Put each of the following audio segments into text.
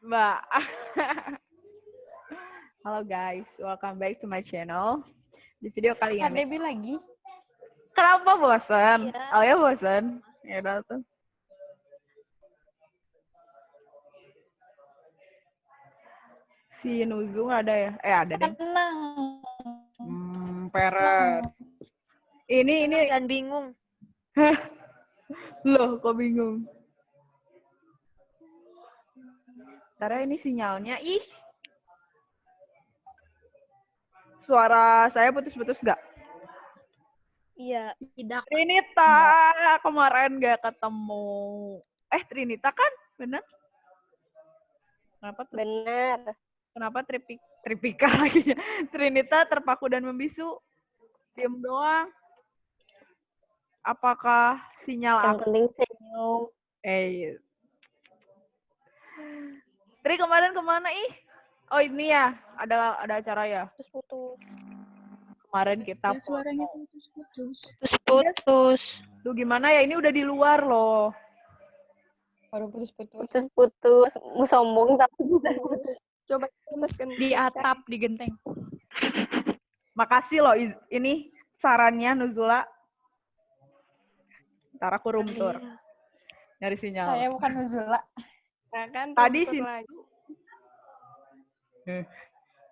Mbak. Halo guys, welcome back to my channel. Di video kali ini. Debbie lagi. Kenapa bosan? Iya. Alia bosan? Ya udah tuh. Si Nuzu nggak ada ya? Ada deh. Seneng. Peres. Ini. Dan bingung. Loh, kok bingung? Ntar ini sinyalnya. Ih. Suara saya putus-putus nggak? Iya. Tidak. Trinita, kemarin nggak ketemu. Trinita kan? Bener? Kenapa tuh? Benar. Kenapa Tripika lagi? Trinita terpaku dan membisu. Diem doang. Apakah sinyal Yang aku? penting senyum. Yes. Tri kemarin kemana ih? Oh ini ya, ada acara ya. Terus putus. Kemarin kita Suaranya putus-putus. Terus putus. Tuh gimana ya, ini udah di luar loh. Baru putus-putus. Putus-putus. Mau sombong tapi putus-putus. Coba putuskan di atap, di genteng. Makasih loh ini sarannya Nuzula. Ntar aku room tour. Nyari sinyal. Saya bukan Nuzula. Nah, kan Tadi sih.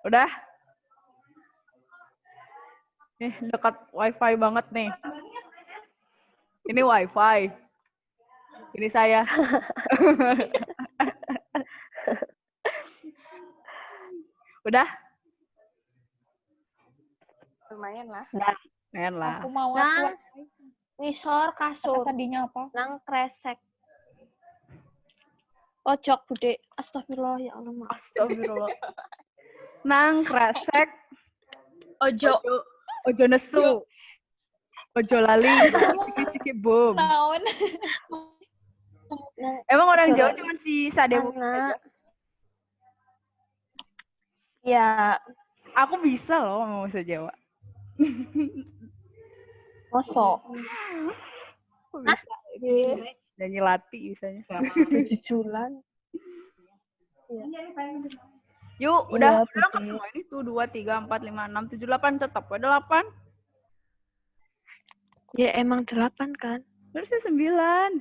Udah. Dekat wifi banget nih. Ini wifi. Ini saya. Udah? Lumayan lah. Lumayan lah. Aku mau Nah, aku. Nisor kasur. Sedihnya apa? Nang kresek. Ojok bude. Astagfirullah ya Allah. Maaf. Astagfirullah. Nang kresek. Ojo. Ojo nesu. Ojo lali. Ciki-ciki boom. Naon. Emang orang Jawa cuma si Sadewu aja. Ya, Aku bisa loh ngomong bahasa Jawa. mosok. Aku bisa. Nyanyi lati bisanya. Jujulan. Yuk, Iya, udah betul. kan semua ini tuh 2, 3, 4, 5, 6, 7, 8 tetap ada 8. Ya emang 8 kan? Terusnya 9.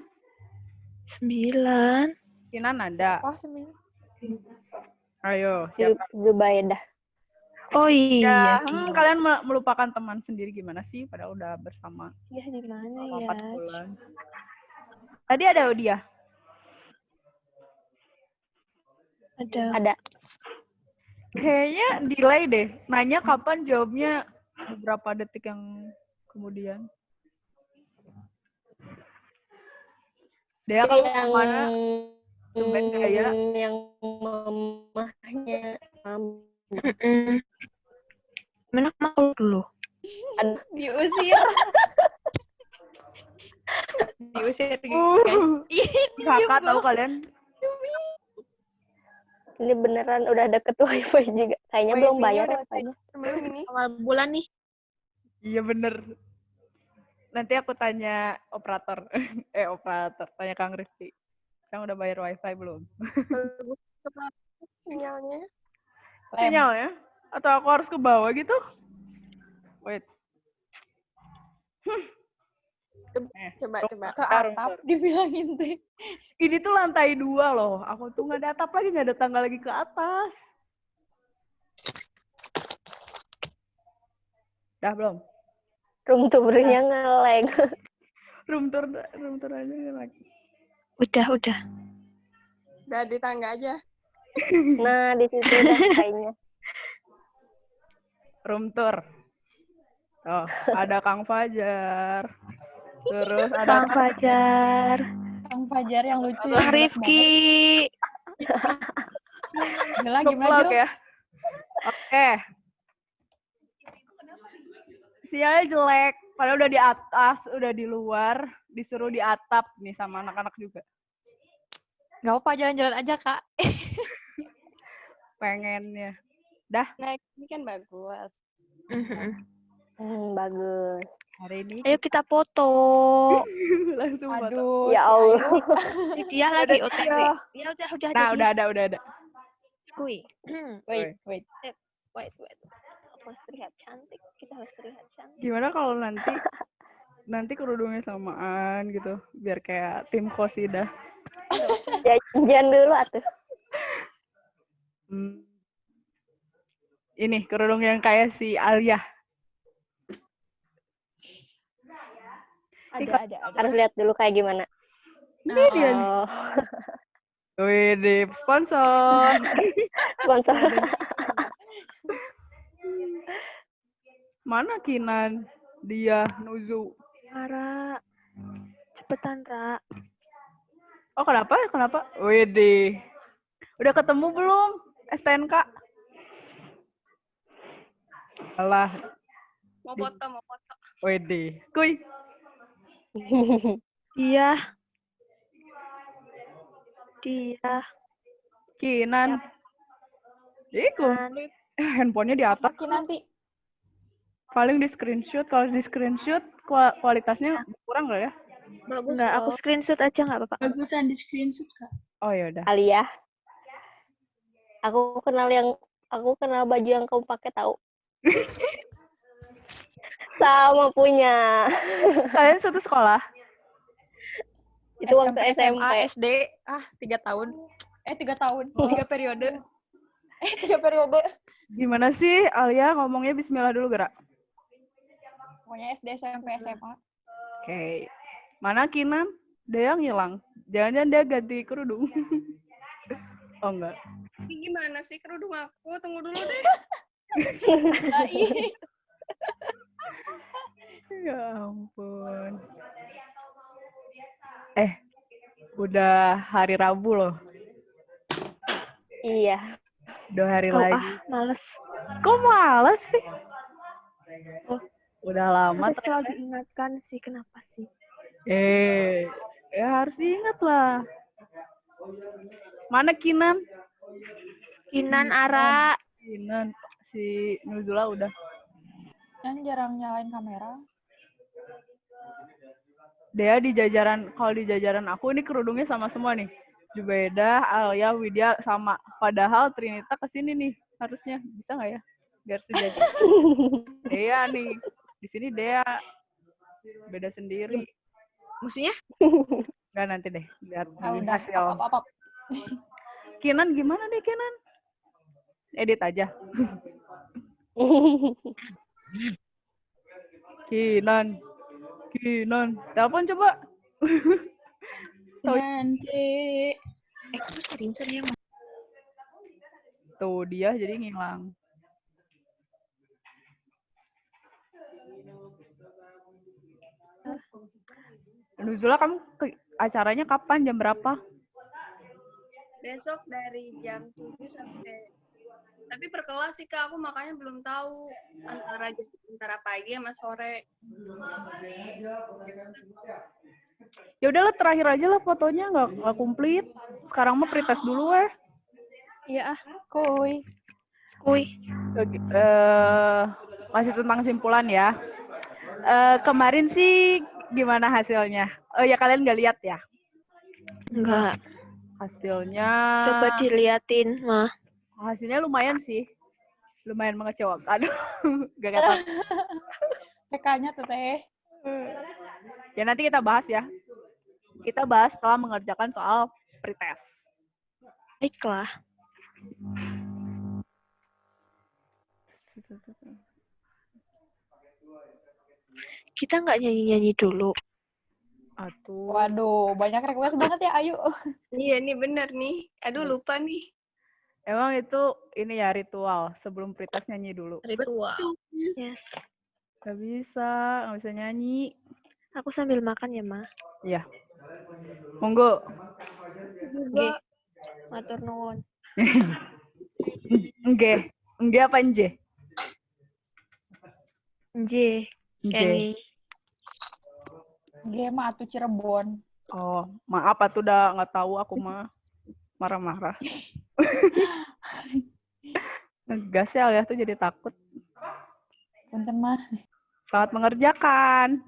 9. Kinan ada. Oh, seminggu. Ayo, siapa? Zubaida. Oh iya. Ya, kalian melupakan teman sendiri gimana sih? Padahal udah bersama Ya di mana selama ya? 4 bulan. Tadi ada Odia. Ada. Kayaknya delay deh. Nanya kapan, jawabnya beberapa detik yang kemudian. Dia kalau kemana? Tumben gaya. Yang mamahnya Mana mau dulu? Diusir. Diusir guys. Kakak tahu kalian? Ini beneran udah deket wifi juga. Kayaknya belum bayar ya. Belum ini. Awal bulan nih. Iya bener. Nanti aku tanya operator. Operator. Tanya Kang Rifki. Kang udah bayar wifi belum? Sinyalnya. Sinyalnya? Atau aku harus ke bawah gitu? Wait. Coba. Ke atap dibilangin teh. Ini tuh lantai 2 loh. Aku tuh nggak ada atap lagi, nggak ada tangga lagi ke atas. Udah belum? Room tour-nya nge-lag. Room tour aja lagi. Udah. Udah di tangga aja. Nah, di situ udah kayaknya. Room tour. Oh, ada Kang Fajar. Terus ada Kang Fajar. Kang Fajar yang lucu. Kang Rifki. Gimana ya. Oke. Sinyalnya jelek. Padahal udah di atas, udah di luar, disuruh di atap nih sama anak-anak juga. Gak apa-apa, jalan-jalan aja, Kak. Pengennya. Dah. Nah, ini kan bagus. Bagus. Hari ini Ayo kita foto. langsung foto. Aduh, Ya si Allah. Ayu. Dia lagi Udah, OTW. iya. Ya udah Nah, jadi. udah ada. Skui. Wait. Wait. Aku harus terlihat cantik. Kita harus terlihat cantik. Gimana kalau nanti kerudungnya samaan gitu, biar kayak tim Qosidah. Janjian dulu atuh. Ini kerudung yang kayak si Alia. Ada. Harus lihat dulu kayak gimana. Ini dia. Oh, Wih, sponsor. sponsor. Mana Kinan? Dia, Nuzu. Ra. Cepetan, Ra. Oh, kenapa? Wih, udah ketemu belum STNK? Alah, Mau foto. wih, kuy. Dia. Kinan. Iku. Handphonenya di atas. Mungkin nanti. Paling di screenshot. Kalau di screenshot kualitasnya kurang nggak ya? Bagus Enggak, aku screenshot aja nggak apa-apa. Bagusan di screenshot, Kak. Oh ya udah. Alia. Aku kenal baju yang kamu pakai tahu. Sama punya. Kalian satu sekolah? Itu waktu SMP. SD. 3 tahun. 3 tahun. 3 periode. 3 periode. Gimana sih Alia ngomongnya bismillah dulu gerak? Pokoknya SD, SMP, SMA. Oke. Mana Kinan? Dia ngilang. Jangan-jangan dia ganti kerudung. Oh enggak. Ini gimana sih kerudung aku? Tunggu dulu deh. Ya ampun. Udah hari Rabu loh. Iya. 2 hari Oh, lagi. males. Kok males sih? Oh. Udah lama Harus selalu diingatkan sih, kenapa sih? Ya harus ingat lah. Mana Kinan? Kinan, Ara. Kinan. Si Nuzula udah. Yang jarang nyalain kamera. Dia di jajaran, kalau di jajaran aku ini kerudungnya sama semua nih. Jubaida, Alia, Widya sama. Padahal Trinita kesini nih harusnya. Bisa nggak ya? Biar sejajar. Dea nih. Di sini Dea beda sendiri. Maksudnya? Nggak, nanti deh. Lihat Udah. hasil. Apa. Kinan gimana nih Kinan? Edit aja. Kinan. Telepon coba. Nanti. Kamu seriusan ya? Tuh dia jadi ngilang. Nuzula, kamu acaranya kapan? Jam berapa? Besok dari jam 7 sampai... Tapi per kelas sih, Kak. Aku makanya belum tahu antara pagi sama sore. Ya udahlah, terakhir aja lah fotonya, nggak komplit. Sekarang mah pretest dulu ya. Iya, Kuy. Masih tentang simpulan ya. Kemarin sih gimana hasilnya? Oh ya, kalian nggak lihat ya? Enggak. Hasilnya... Coba diliatin, mah. Hasilnya lumayan sih. Lumayan mengecewakan. Gak kata. PK-nya tuh teh. Ya nanti kita bahas ya. Kita bahas setelah mengerjakan soal pretest. Baiklah. Kita nggak nyanyi-nyanyi dulu. Atuh. Waduh, banyak request banget ya Ayu. Iya, nih bener nih. Aduh, lupa nih. Emang itu ini ya ritual. Sebelum pretest nyanyi dulu. Ritual. Yes. Gak bisa nyanyi. Aku sambil makan ya, Ma. Iya. Monggo. Nggih. Matur nuwun. Nggih. Nggih apa nje? Nje. Nje. Gema atuh Cirebon. Oh, maaf atuh udah nggak tahu aku mah marah-marah. Ngegas ya Alia tuh jadi takut. Punten mah. Selamat mengerjakan.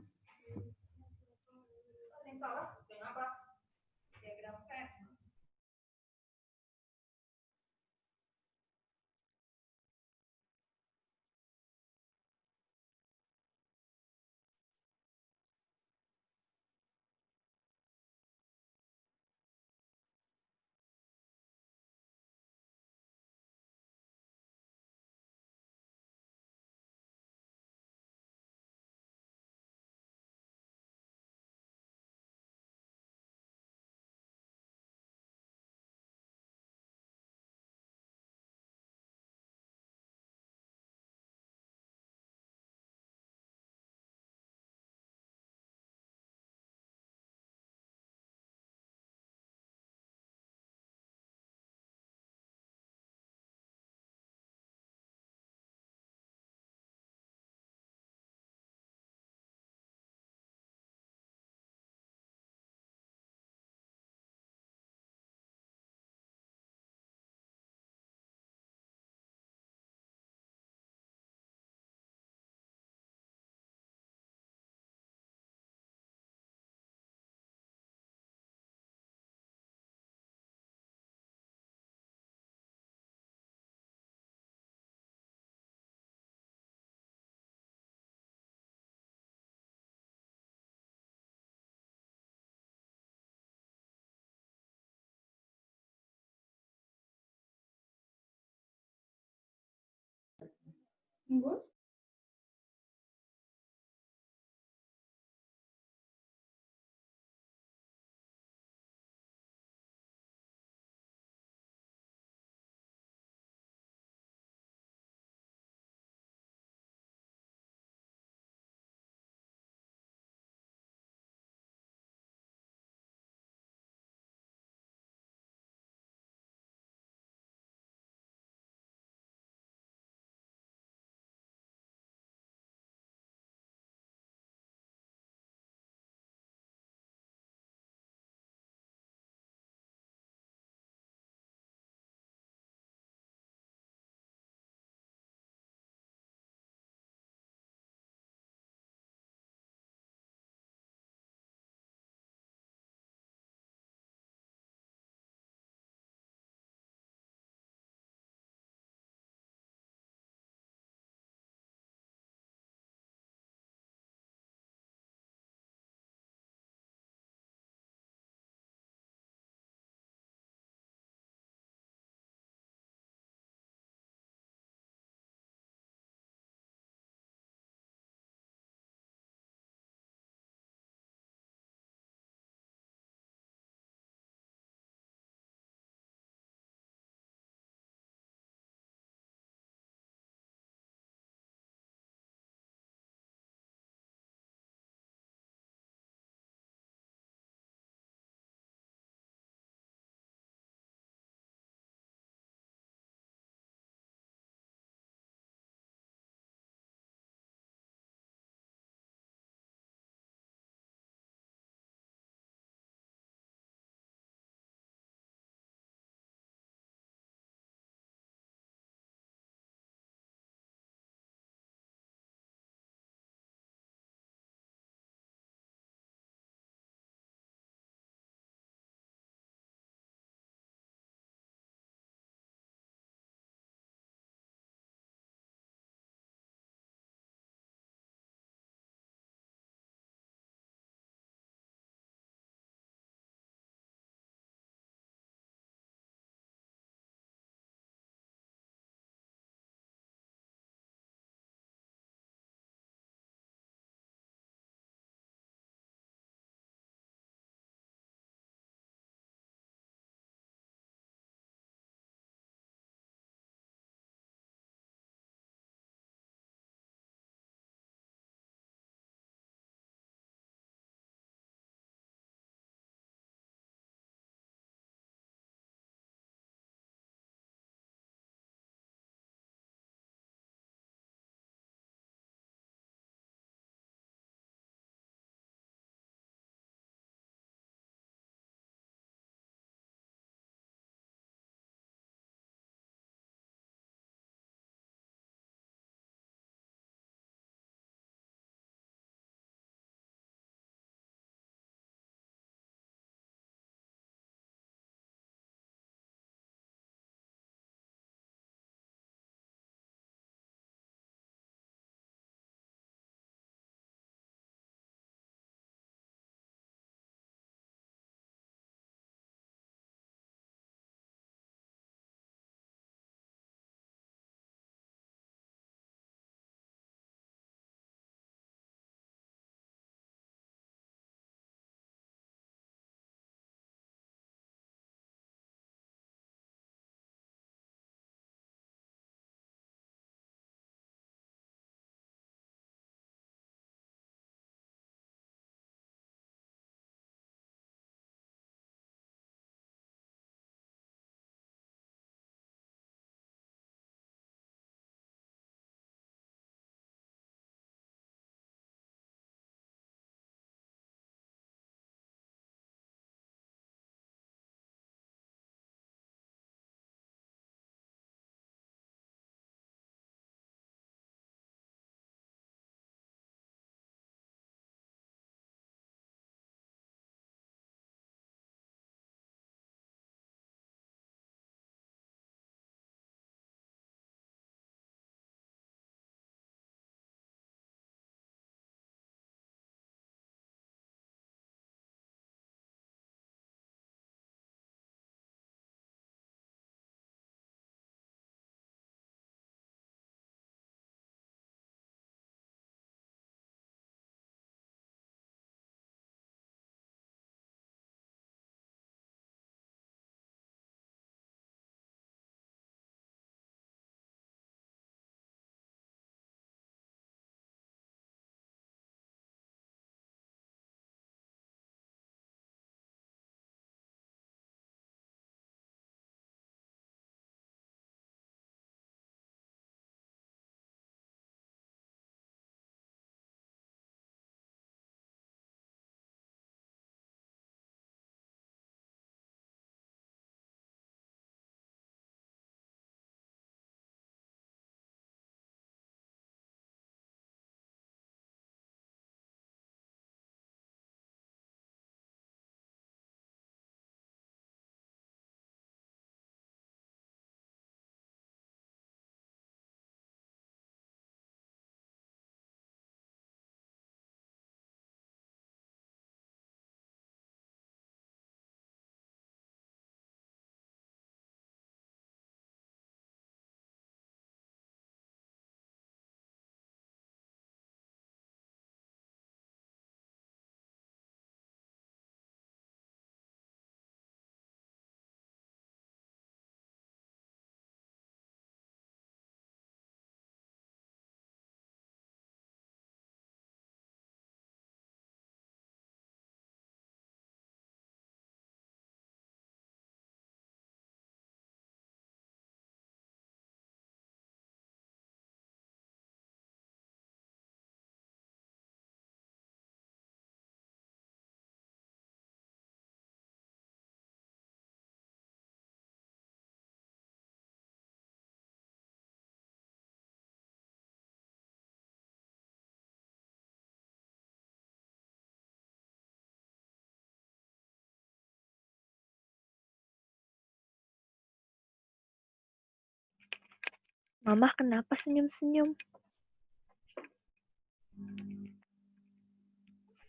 Mama kenapa senyum-senyum?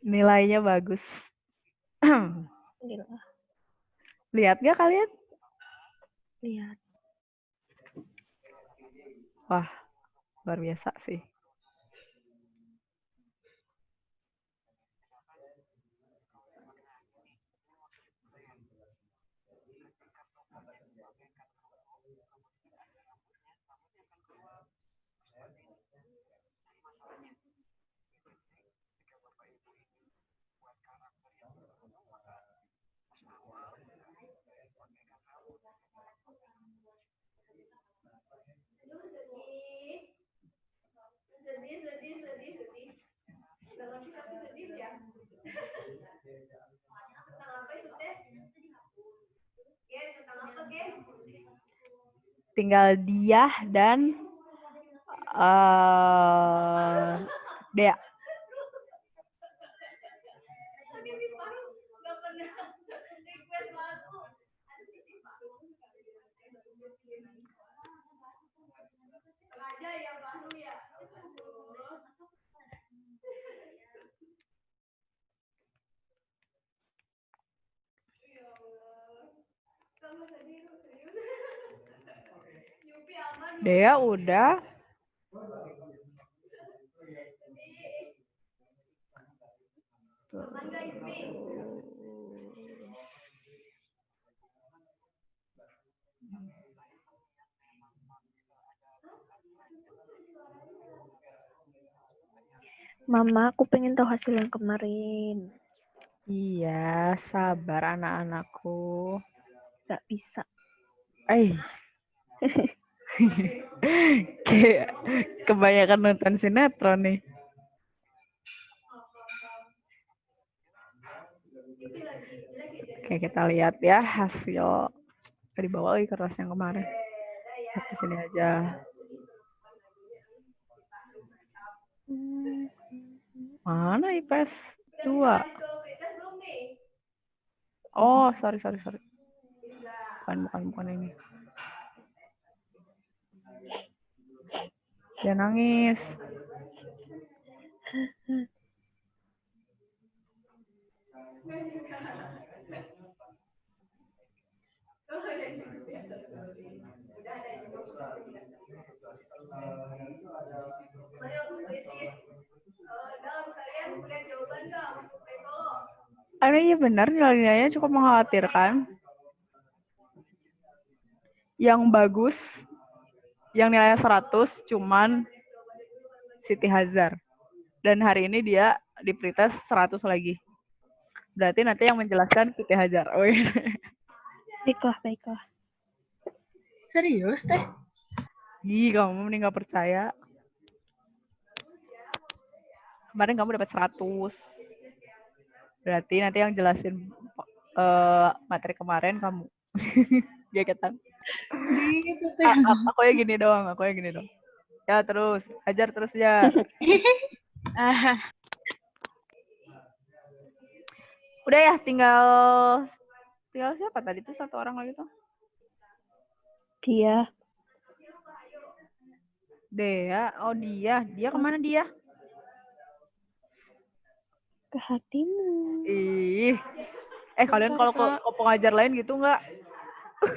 Nilainya bagus. Gila, Lihat nggak kalian? lihat. Wah, luar biasa sih. Tinggal dia dan Dea. Dea udah. Mama, aku pengen tahu hasil yang kemarin. Iya, sabar anak-anakku. Gak bisa. Kayak kebanyakan nonton sinetron nih. Oke, kita lihat ya hasil. Di bawah kertas yang kemarin. Di sini aja. Mana IPS 2? Oh, sorry. Bukan ini. Jangan nangis. Iya benar, nilainya cukup mengkhawatirkan. Yang bagus, yang nilainya 100 cuman Siti Hazar. Dan hari ini dia di pretest 100 lagi. Berarti nanti yang menjelaskan Siti Hazar. Oh, iya. Baiklah. Serius, Teh? Ih, kamu mending gak percaya. Kemarin kamu dapat 100. Berarti nanti yang jelasin materi kemarin kamu. Gegetan. Gitu, Teh. Aku ya gini doang. Ya terus, ajar terus ya. Udah ya, tinggal siapa tadi tuh, satu orang lagi tuh? Dia. Dea, oh dia kemana dia? Ke hatimu. Ih, kalian kalau ke pengajar lain gitu nggak?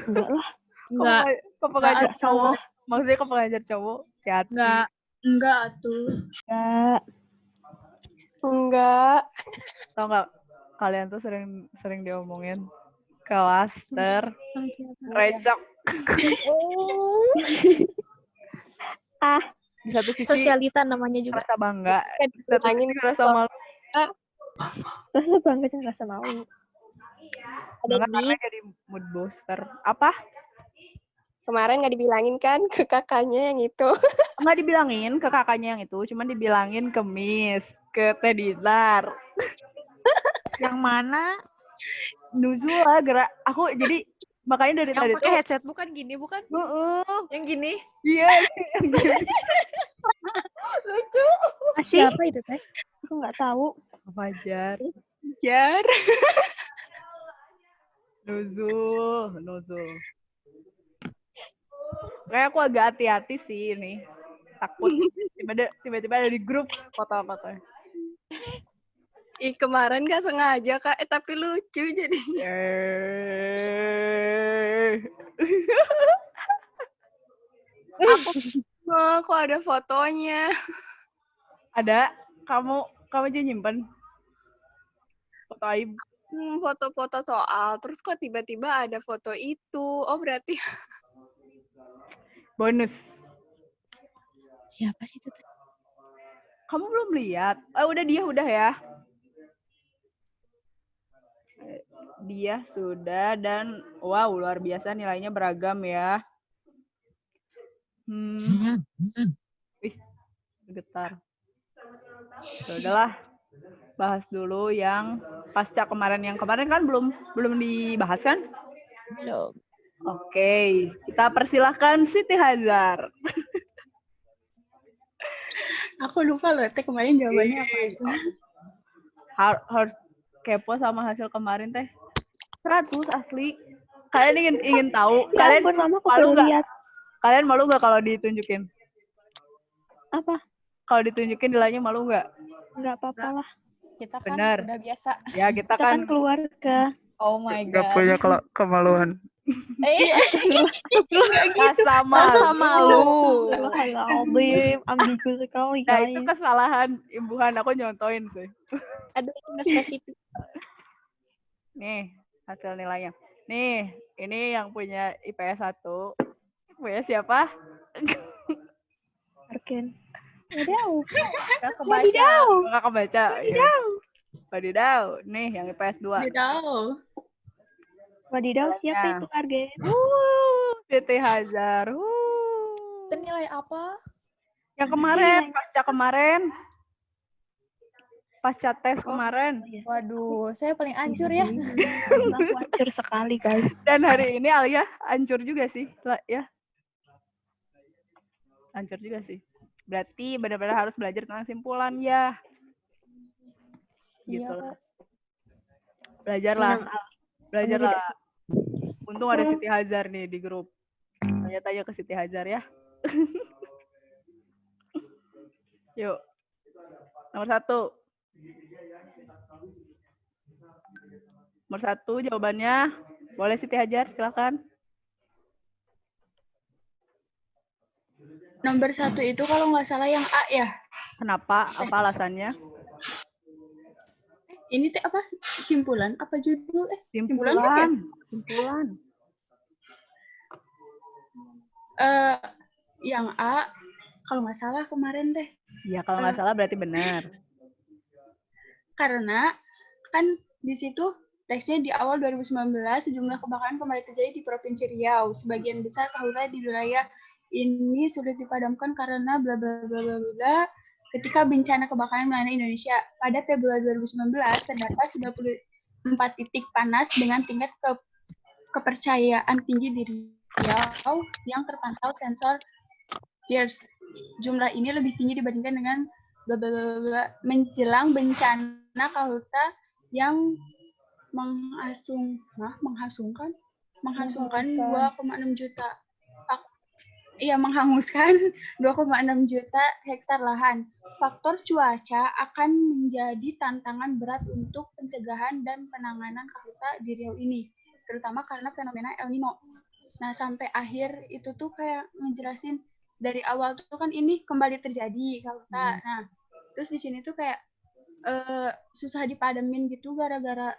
Enggak lah. Enggak. Ke pengajar Enggak cowok, salah. maksudnya ke pengajar cowok, hati-hati. Enggak tuh. Enggak. Tau nggak, kalian tuh sering diomongin klaster recok. Di satu sisi Sosialita namanya juga. rasa bangga, di satu sisi rasa malu. Rasa bangga dan rasa malu. Bangga karena jadi mood booster. Apa? Kemarin nggak dibilangin kan ke kakaknya yang itu. Nggak dibilangin ke kakaknya yang itu, cuman dibilangin ke Miss, ke Teh Dinar. Yang mana? Nuzula gerak. Aku jadi makanya dari tadi Yang pakai tuh headset bukan gini, bukan? Yang gini. Iya. Lucu. Siapa itu, Teh? Aku nggak tahu. Fajar. Jar. Nuzul. Kayak aku agak hati-hati sih ini. Takut tiba-tiba ada di grup foto-fotonya. Ih, kemarin gak sengaja, Kak. Tapi lucu jadi. Aku kok ada fotonya. Ada? Kamu aja nyimpen foto Aib. Foto-foto soal. Terus kok tiba-tiba ada foto itu. Oh, berarti Bonus. siapa sih itu? Kamu belum lihat? Udah ya. Dia sudah dan wow, luar biasa nilainya beragam ya. Ih, getar. Ya udahlah. Bahas dulu yang pasca kemarin. Yang kemarin kan belum dibahas kan? Belum. Oke, kita persilahkan Siti Hazar. Aku lupa loh, teh kemarin jawabannya apa aja. Harus kepo sama hasil kemarin teh. 100 asli. Kalian ingin tahu? Ya Kalian ampun, Mama, aku malu baru nggak? lihat. Kalian malu nggak kalau ditunjukin? Apa? Kalau ditunjukin nilainya malu nggak? Nggak apa-apa lah. Kita kan Bener. udah biasa. Ya kita Kita kan kan keluarga. Oh my nggak god. punya kemaluan. Rasa malu. Astagfirullahaladzim, ambigu sekali Nah itu guys. kesalahan imbuhan, aku nyontoin sih. Aduh, itu spesifik. Nih hasil nilainya. Nih ini yang punya IPS 1. Punya siapa? Arken. Wadidaw. Gak kebaca. Kakak kebaca. Wadidaw. Nih yang IPS 2. Wadidaw. Wadidaw, siapa Ya. itu Argen? Siti Hazar. Itu nilai apa? Yang kemarin, pasca tes kemarin. Waduh, saya paling hancur ya. Aku hancur sekali guys. Dan hari ini Alia hancur juga sih, ya. Hancur juga sih. Berarti benar-benar harus belajar tentang simpulan ya. Gitu Iya, lah. Kak. Belajarlah. Belajarlah. tidak Untung ada Siti Hazar nih di grup. Tanya-tanya ke Siti Hazar ya. Yuk. Nomor 1. Nomor 1 jawabannya. Boleh Siti Hazar, silakan. Nomor 1 itu kalau nggak salah yang A ya. Kenapa? Apa alasannya? Ini teh apa? Simpulan? Apa judul? Simpulan. kan ya? Simpulan. Yang A, kalau nggak salah kemarin deh. Ya kalau nggak salah berarti benar. Karena kan di situ teksnya di awal 2019 sejumlah kebakaran kembali terjadi di Provinsi Riau. Sebagian besar karhutla di wilayah ini sulit dipadamkan karena bla bla bla bla bla. Ketika bencana kebakaran melanda Indonesia pada Februari 2019 terdapat 94 titik panas dengan tingkat kepercayaan tinggi di Riau yang terpantau sensor Pierce. Jumlah ini lebih tinggi dibandingkan dengan bla bla bla bla menjelang bencana karhutla yang menghanguskan 2,6 juta. Menghanguskan 2,6 juta hektar lahan. Faktor cuaca akan menjadi tantangan berat untuk pencegahan dan penanganan karhutla di Riau ini, terutama karena fenomena El Nino. Nah, sampai akhir itu tuh kayak ngejelasin dari awal tuh kan ini kembali terjadi karhutla. Nah, terus di sini tuh kayak susah dipademin gitu gara-gara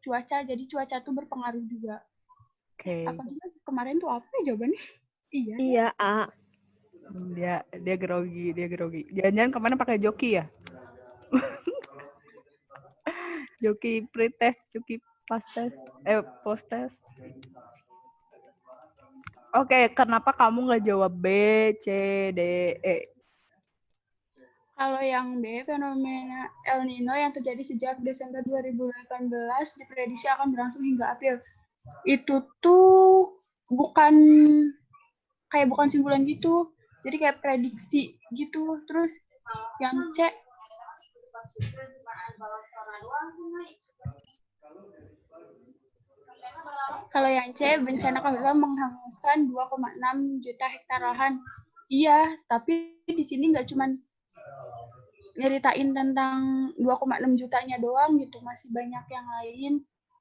cuaca. Jadi cuaca tuh berpengaruh juga. Oke. Apa kemarin tuh apa ya jawabannya? Iya, A. Dia grogi. Jangan-jangan kemana pakai joki ya? Joki pretest, joki post-test. Oke, kenapa kamu nggak jawab B, C, D, E? Kalau yang B, fenomena El Nino yang terjadi sejak Desember 2018 diprediksi akan berlangsung hingga April. Itu tuh bukan simpulan gitu. Jadi kayak prediksi gitu. Terus yang C, Kalau yang C, bencana karhutla menghanguskan 2,6 juta hektar lahan. Iya, tapi di sini nggak cuman nyeritain tentang 2,6 jutanya doang gitu, masih banyak yang lain.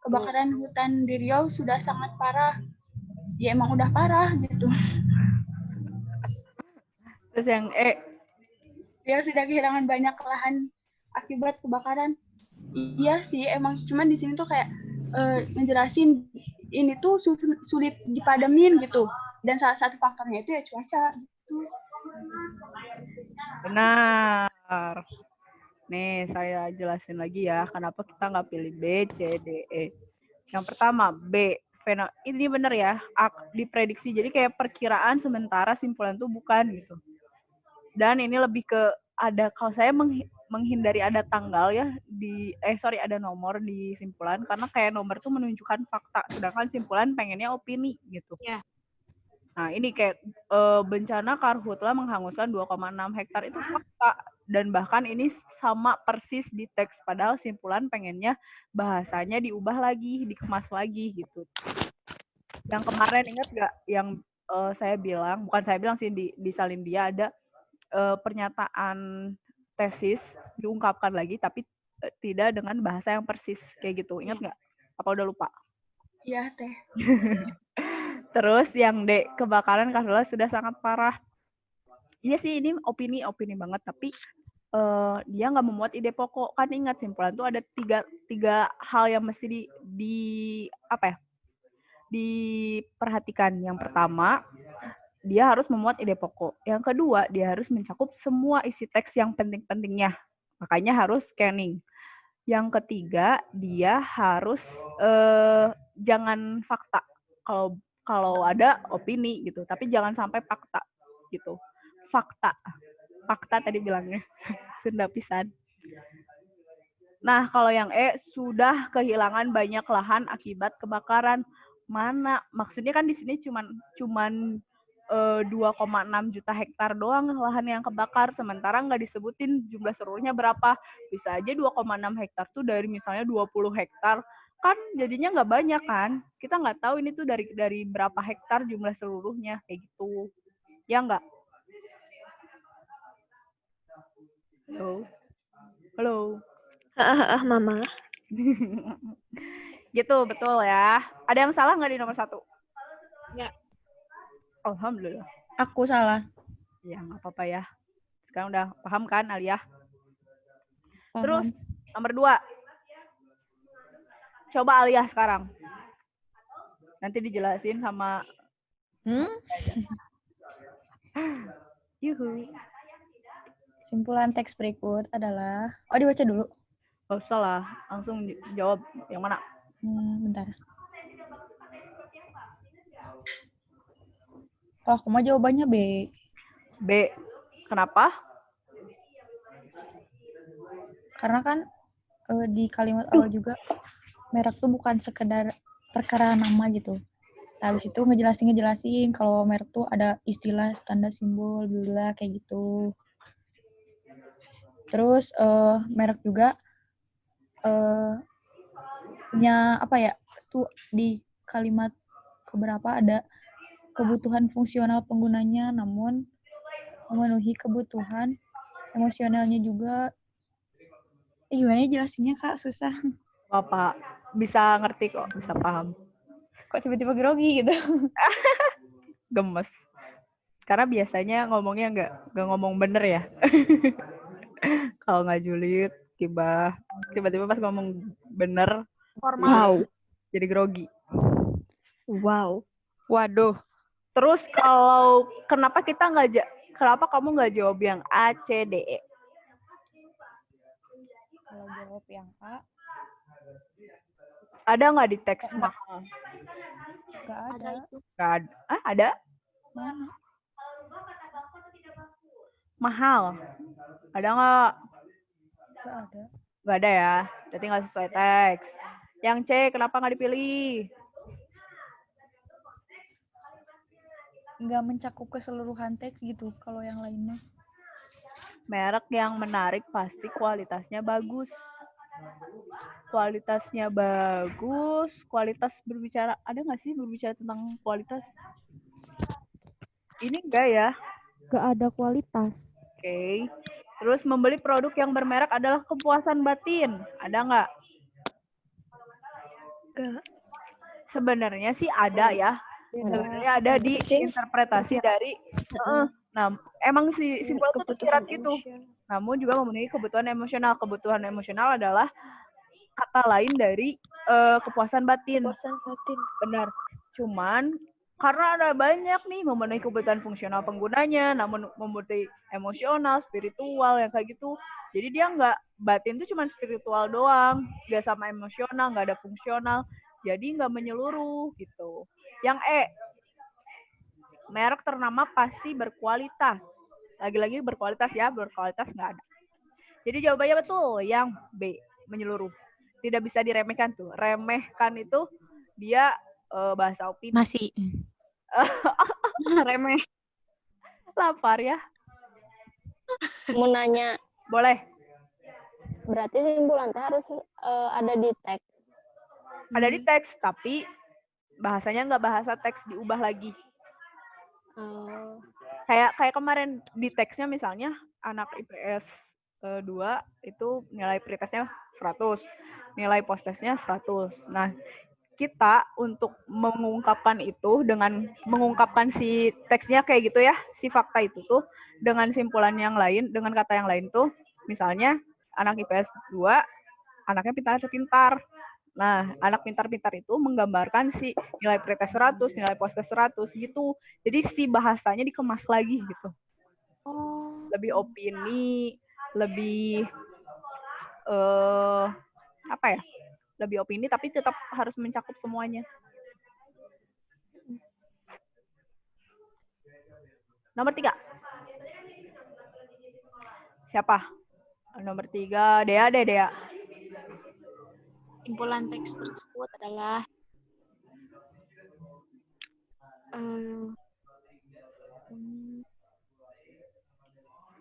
Kebakaran hutan di Riau sudah sangat parah. Ya emang udah parah gitu. Terus yang E, Riau sudah kehilangan banyak lahan akibat kebakaran. Iya sih, emang cuman di sini tuh kayak ngejelasin ini tuh sulit dipademin gitu. Dan salah satu faktornya itu ya cuaca gitu. benar. Nih, saya jelasin lagi ya, kenapa kita nggak pilih B, C, D, E. Yang pertama, B. Ini benar ya, diprediksi. Jadi kayak perkiraan sementara simpulan tuh bukan gitu. Dan ini lebih ke ada, kalau saya menghindari ada tanggal ya, ada nomor di simpulan, karena kayak nomor tuh menunjukkan fakta, sedangkan simpulan pengennya opini gitu. Ya. Nah, ini kayak bencana karhutla menghanguskan 2,6 hektar itu fakta. Dan bahkan ini sama persis di teks, padahal simpulan pengennya bahasanya diubah lagi, dikemas lagi gitu. Yang kemarin ingat nggak yang saya bilang, bukan saya bilang sih, di Salindia ada pernyataan tesis diungkapkan lagi, tapi tidak dengan bahasa yang persis kayak gitu. Ingat nggak? Apa udah lupa? Iya, Teh. Terus yang D, kebakaran karhutla sudah sangat parah. Iya sih, ini opini banget, tapi dia nggak memuat ide pokok. Kan ingat simpulan tuh ada tiga hal yang mesti diperhatikan. Yang pertama, dia harus memuat ide pokok. Yang kedua, dia harus mencakup semua isi teks yang penting-pentingnya. Makanya harus scanning. Yang ketiga, dia harus jangan fakta. Kalau ada opini gitu, tapi jangan sampai fakta gitu. Fakta tadi bilangnya. Sunda pisan. Nah, kalau yang E, sudah kehilangan banyak lahan akibat kebakaran. Mana? Maksudnya kan di sini cuman 2,6 juta hektar doang lahan yang kebakar, sementara nggak disebutin jumlah seluruhnya berapa. Bisa aja 2,6 hektar tuh dari misalnya 20 hektar, kan jadinya nggak banyak kan. Kita nggak tahu ini tuh dari berapa hektar jumlah seluruhnya, kayak gitu. Ya nggak? Halo? Mama. Gitu, betul ya. Ada yang salah nggak di nomor 1? Nggak. Alhamdulillah. Aku salah. Ya, nggak apa-apa ya. Sekarang udah paham kan, Alia? Paham. Terus, nomor 2. Coba Alia sekarang. Nanti dijelasin sama... Yuhu. Simpulan teks berikut adalah... Oh, dibaca dulu. Gak usah lah, langsung jawab yang mana. Bentar. Oh, aku mah jawabannya B. B. Kenapa? Karena kan di kalimat awal juga merek tuh bukan sekedar perkara nama gitu. Habis itu ngejelasin kalau merek tuh ada istilah, tanda, simbol, bla kayak gitu. Terus merek juga punya apa ya? Tuh di kalimat keberapa ada kebutuhan fungsional penggunanya, namun memenuhi kebutuhan emosionalnya juga. Gimana jelasinnya, Kak? Susah. Bapak bisa ngerti kok, bisa paham. Kok tiba-tiba grogi gitu? Gemes. Karena biasanya ngomongnya nggak ngomong bener ya. Kalau nggak julid, tiba-tiba pas ngomong bener, Wow. jadi grogi. Wow. Waduh. Terus kenapa kamu nggak jawab yang A, C, D, E? Kalau jawab yang A, Ada nggak di teks? nggak ada. Nggak ada. Ada? Mana? Mahal. Ada nggak? Nggak ada. Nggak ada ya. Berarti nggak sesuai teks. Yang C, kenapa nggak dipilih? Nggak mencakup keseluruhan teks gitu. Kalau yang lainnya. Merek yang menarik pasti kualitasnya bagus. kualitasnya bagus, kualitas berbicara, ada nggak sih berbicara tentang kualitas? Ini enggak ya? Gak ada kualitas. Oke. Terus membeli produk yang bermerek adalah kepuasan batin. Ada nggak? Enggak. Sebenarnya sih ada ya. Sebenarnya ada di interpretasi dari nah, emang si simpul itu tersirat gitu. Namun juga memenuhi kebutuhan emosional. Kebutuhan emosional adalah kata lain dari kepuasan batin. Kepuasan batin. Benar. Cuman karena ada banyak nih memenuhi kebutuhan fungsional penggunanya, namun memenuhi emosional, spiritual, yang kayak gitu. Jadi dia nggak, batin itu cuma spiritual doang, nggak sama emosional, nggak ada fungsional. Jadi nggak menyeluruh gitu. Yang merek ternama pasti berkualitas. Lagi-lagi berkualitas ya, berkualitas nggak ada. Jadi jawabannya betul, yang B, menyeluruh. Tidak bisa diremehkan tuh. Remehkan itu dia bahasa opini. Nasi. Remeh. Lapar ya? Mau nanya, Boleh. berarti simpulan teh harus ada di teks. Ada di teks, tapi bahasanya nggak bahasa teks, diubah lagi. Kayak kemarin di teksnya misalnya anak IPS 2 itu nilai pretestnya 100, nilai posttestnya 100. Nah, kita untuk mengungkapkan itu dengan mengungkapkan si teksnya kayak gitu ya, si fakta itu tuh dengan simpulan yang lain, dengan kata yang lain tuh, misalnya anak IPS 2, anaknya pintar-pintar. Nah, anak pintar-pintar itu menggambarkan si nilai pretest 100, nilai posttest 100 gitu. Jadi si bahasanya dikemas lagi gitu. Lebih opini, lebih apa ya? Lebih opini tapi tetap harus mencakup semuanya. Nomor 3. Siapa? Nomor 3, Dea. Simpulan teks tersebut adalah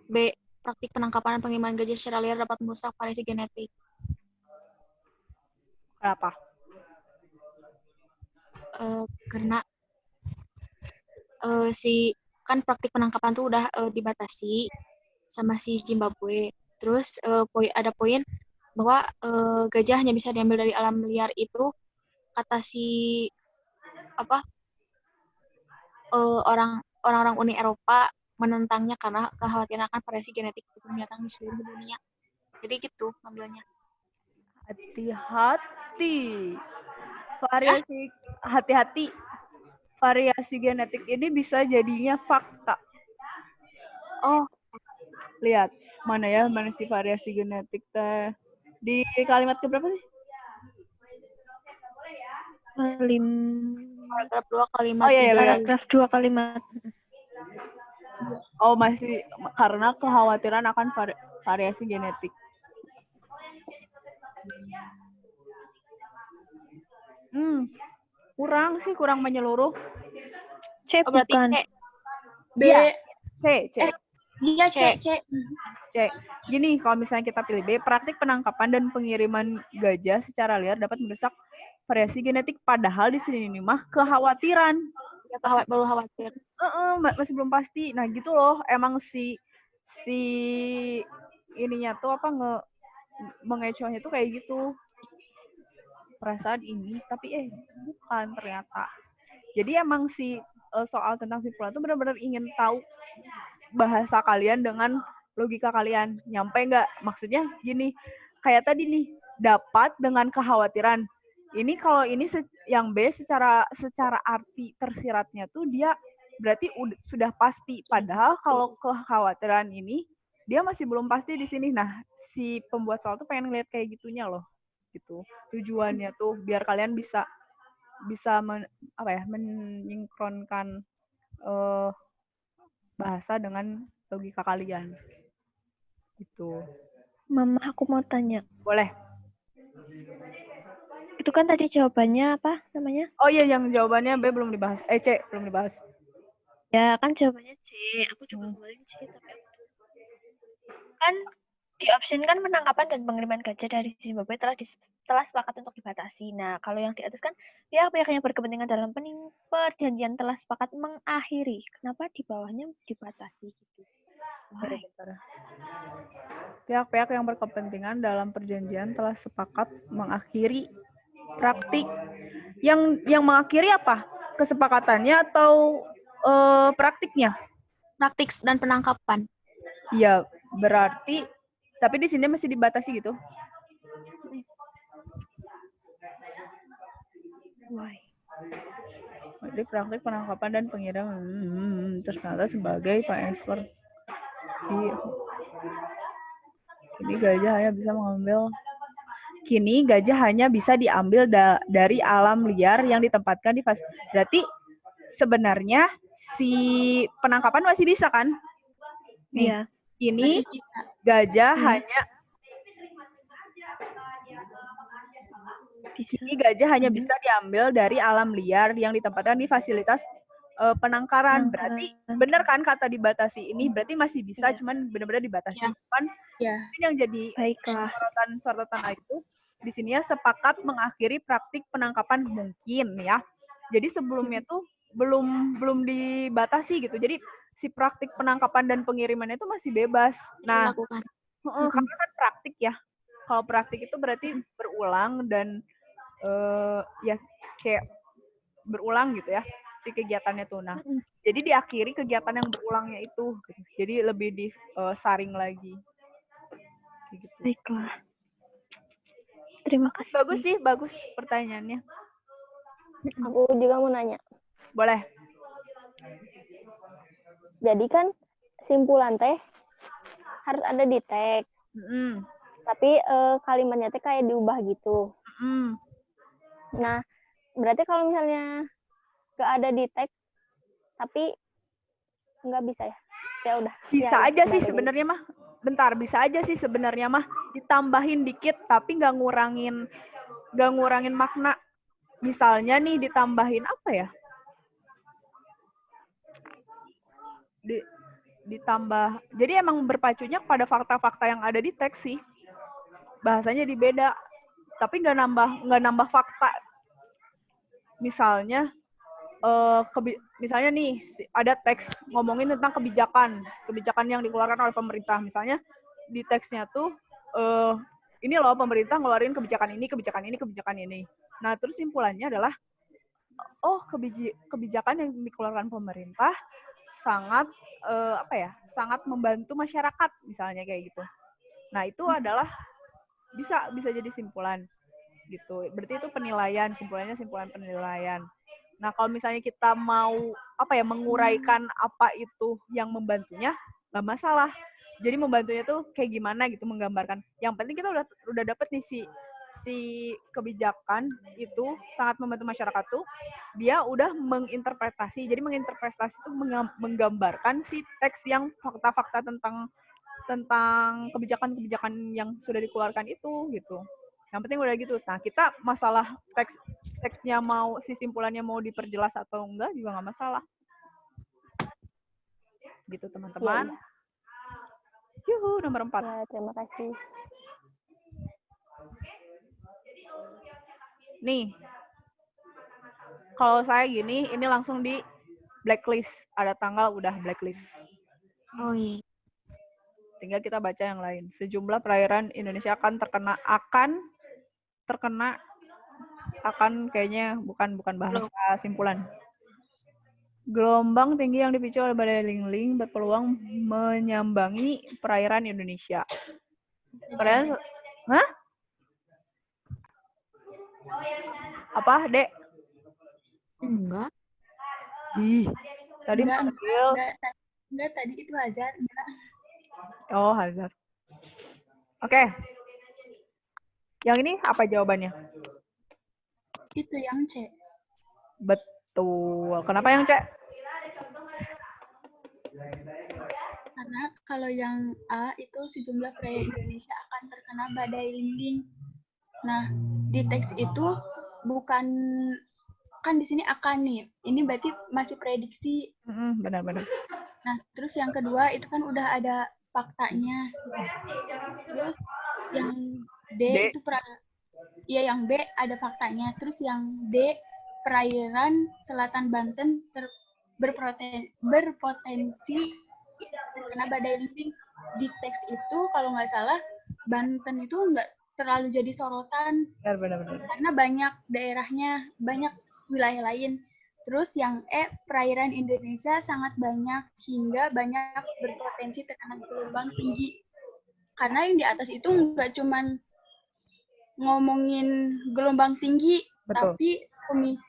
B. Praktik penangkapan dan pengiriman gajah secara liar dapat merusak variasi genetik. Kenapa? Karena kan praktik penangkapan tuh udah dibatasi sama si Zimbabwe. Terus ada poin bahwa gajah hanya bisa diambil dari alam liar itu, kata si orang-orang Uni Eropa menentangnya karena kekhawatiran akan variasi genetik binatang di seluruh dunia. Jadi gitu ngambilnya. Hati-hati. Hati-hati. Variasi genetik ini bisa jadinya fakta. Oh, lihat mana sih variasi genetik teh di kalimat keberapa sih? Paragraf 2 kalimat 3. Paragraf 2 kalimat. Oh, masih karena kekhawatiran akan variasi genetik. Kurang menyeluruh. C bukan. B. Ya, C. Iya, C. Gini, kalau misalnya kita pilih B, praktik penangkapan dan pengiriman gajah secara liar dapat merusak variasi genetik, padahal di sini mah kekhawatiran. Ya, baru khawatir. Masih belum pasti. Nah, gitu loh. Emang si ininya tuh mengecohnya tuh kayak gitu. Perasaan ini, tapi bukan ternyata. Jadi emang si soal tentang simpulan itu benar-benar ingin tahu bahasa kalian dengan logika kalian. Nyampe nggak? Maksudnya gini, kayak tadi nih, dapat dengan kekhawatiran. Ini kalau ini yang B secara arti tersiratnya tuh dia berarti sudah pasti. Padahal kalau kekhawatiran ini dia masih belum pasti di sini. Nah, si pembuat soal tuh pengen ngeliat kayak gitunya loh. Gitu. Tujuannya tuh biar kalian bisa menyinkronkan bahasa dengan logika kalian. Gitu. Mama, aku mau tanya. Boleh. Itu kan tadi jawabannya apa namanya? Oh iya, yang jawabannya B belum dibahas. C belum dibahas. Ya, kan jawabannya C. Aku juga ngeluarin C, tapi kan di option kan penangkapan dan pengiriman gajah dari Zimbabwe telah telah sepakat untuk dibatasi. Nah, kalau yang di atas kan pihak-pihak yang berkepentingan dalam perjanjian telah sepakat mengakhiri. Kenapa di bawahnya dibatasi gitu? Why? Pihak-pihak yang berkepentingan dalam perjanjian telah sepakat mengakhiri praktik. Yang mengakhiri apa? Kesepakatannya atau praktiknya? Praktik dan penangkapan. Iya, berarti tapi di sini masih dibatasi gitu. Why? Jadi praktik penangkapan dan pengiriman tersangka sebagai pengekspor. Kini gajah hanya bisa mengambil dari alam liar yang ditempatkan di fasilitas. Berarti sebenarnya si penangkapan masih bisa kan? Nih, Iya. ini gajah hanya bisa diambil dari alam liar yang ditempatkan di fasilitas penangkaran. Berarti benar kan kata dibatasi ini? Berarti masih bisa, cuman benar-benar dibatasi. Cuman yang jadi sorotan itu di sini ya sepakat mengakhiri praktik penangkapan mungkin ya. Jadi sebelumnya tuh belum dibatasi gitu. Jadi si praktik penangkapan dan pengirimannya itu masih bebas. Nah, karena kan praktik ya. Kalau praktik itu berarti berulang dan ya kayak berulang gitu ya si kegiatannya tuh. Nah, jadi diakhiri kegiatan yang berulangnya itu. Jadi lebih disaring lagi. Gitu. Baiklah. Terima kasih. Bagus sih, bagus pertanyaannya. Aku juga mau nanya. Boleh. Jadi kan simpulan teh harus ada di teks. Tapi kalimatnya teh kayak diubah gitu. Nah, berarti kalau misalnya nggak ada di teks, tapi nggak bisa ya? Ya udah. Bisa aja sih sebenarnya mah. Bentar, bisa aja sih sebenarnya mah ditambahin dikit, tapi nggak ngurangin makna. Misalnya nih ditambahin apa ya? Ditambah. Jadi emang berpacunya pada fakta-fakta yang ada di teks sih. Bahasanya dibeda, tapi nggak nambah fakta. Misalnya misalnya nih ada teks ngomongin tentang kebijakan yang dikeluarkan oleh pemerintah. Misalnya di teksnya tuh ini loh pemerintah ngeluarin kebijakan ini. Nah, terus simpulannya adalah kebijakan yang dikeluarkan pemerintah sangat sangat membantu masyarakat misalnya kayak gitu. Nah, itu adalah bisa jadi simpulan gitu. Berarti itu penilaian, simpulan penilaian. Nah, kalau misalnya kita mau menguraikan apa itu yang membantunya, nggak masalah. Jadi membantunya tuh kayak gimana gitu, menggambarkan. Yang penting kita udah dapet nih si kebijakan itu sangat membantu masyarakat tuh, dia udah menginterpretasi. Jadi menginterpretasi itu menggambarkan si teks yang fakta-fakta tentang kebijakan-kebijakan yang sudah dikeluarkan itu gitu. Yang penting udah gitu. Nah, kita masalah teksnya si simpulannya mau diperjelas atau enggak juga nggak masalah. Gitu teman-teman. Yuhu, nomor 4. Ya, terima kasih. Nih, kalau saya gini, ini langsung di blacklist. Ada tanggal udah blacklist. Oh iya. Tinggal kita baca yang lain. Sejumlah perairan Indonesia akan kayaknya bukan bahasa simpulan. Gelombang tinggi yang dipicu oleh badai Lingling berpeluang menyambangi perairan Indonesia. Perairan Apa, Dek? Enggak. Tadi enggak, tadi itu Hazard. Enggak. Oh, Hazard. Oke. Yang ini apa jawabannya? Itu yang C. Betul. Kenapa yang C? Karena kalau yang A itu sejumlah perairan Indonesia akan terkena badai Lingling. Nah, di teks itu bukan, kan di sini akan nih. Ini berarti masih prediksi. Benar-benar. Nah, terus yang kedua itu kan udah ada faktanya. Terus yang D. ya yang B ada faktanya. Terus yang D, perairan selatan Banten berpotensi terkena badai linting. Di teks itu kalau nggak salah Banten itu nggak terlalu jadi sorotan. Benar. Karena banyak daerahnya, banyak wilayah lain. Terus yang E, perairan Indonesia sangat banyak hingga banyak berpotensi terkena gelombang tinggi. Karena yang di atas itu nggak cuman ngomongin gelombang tinggi, Betul. tapi pemicu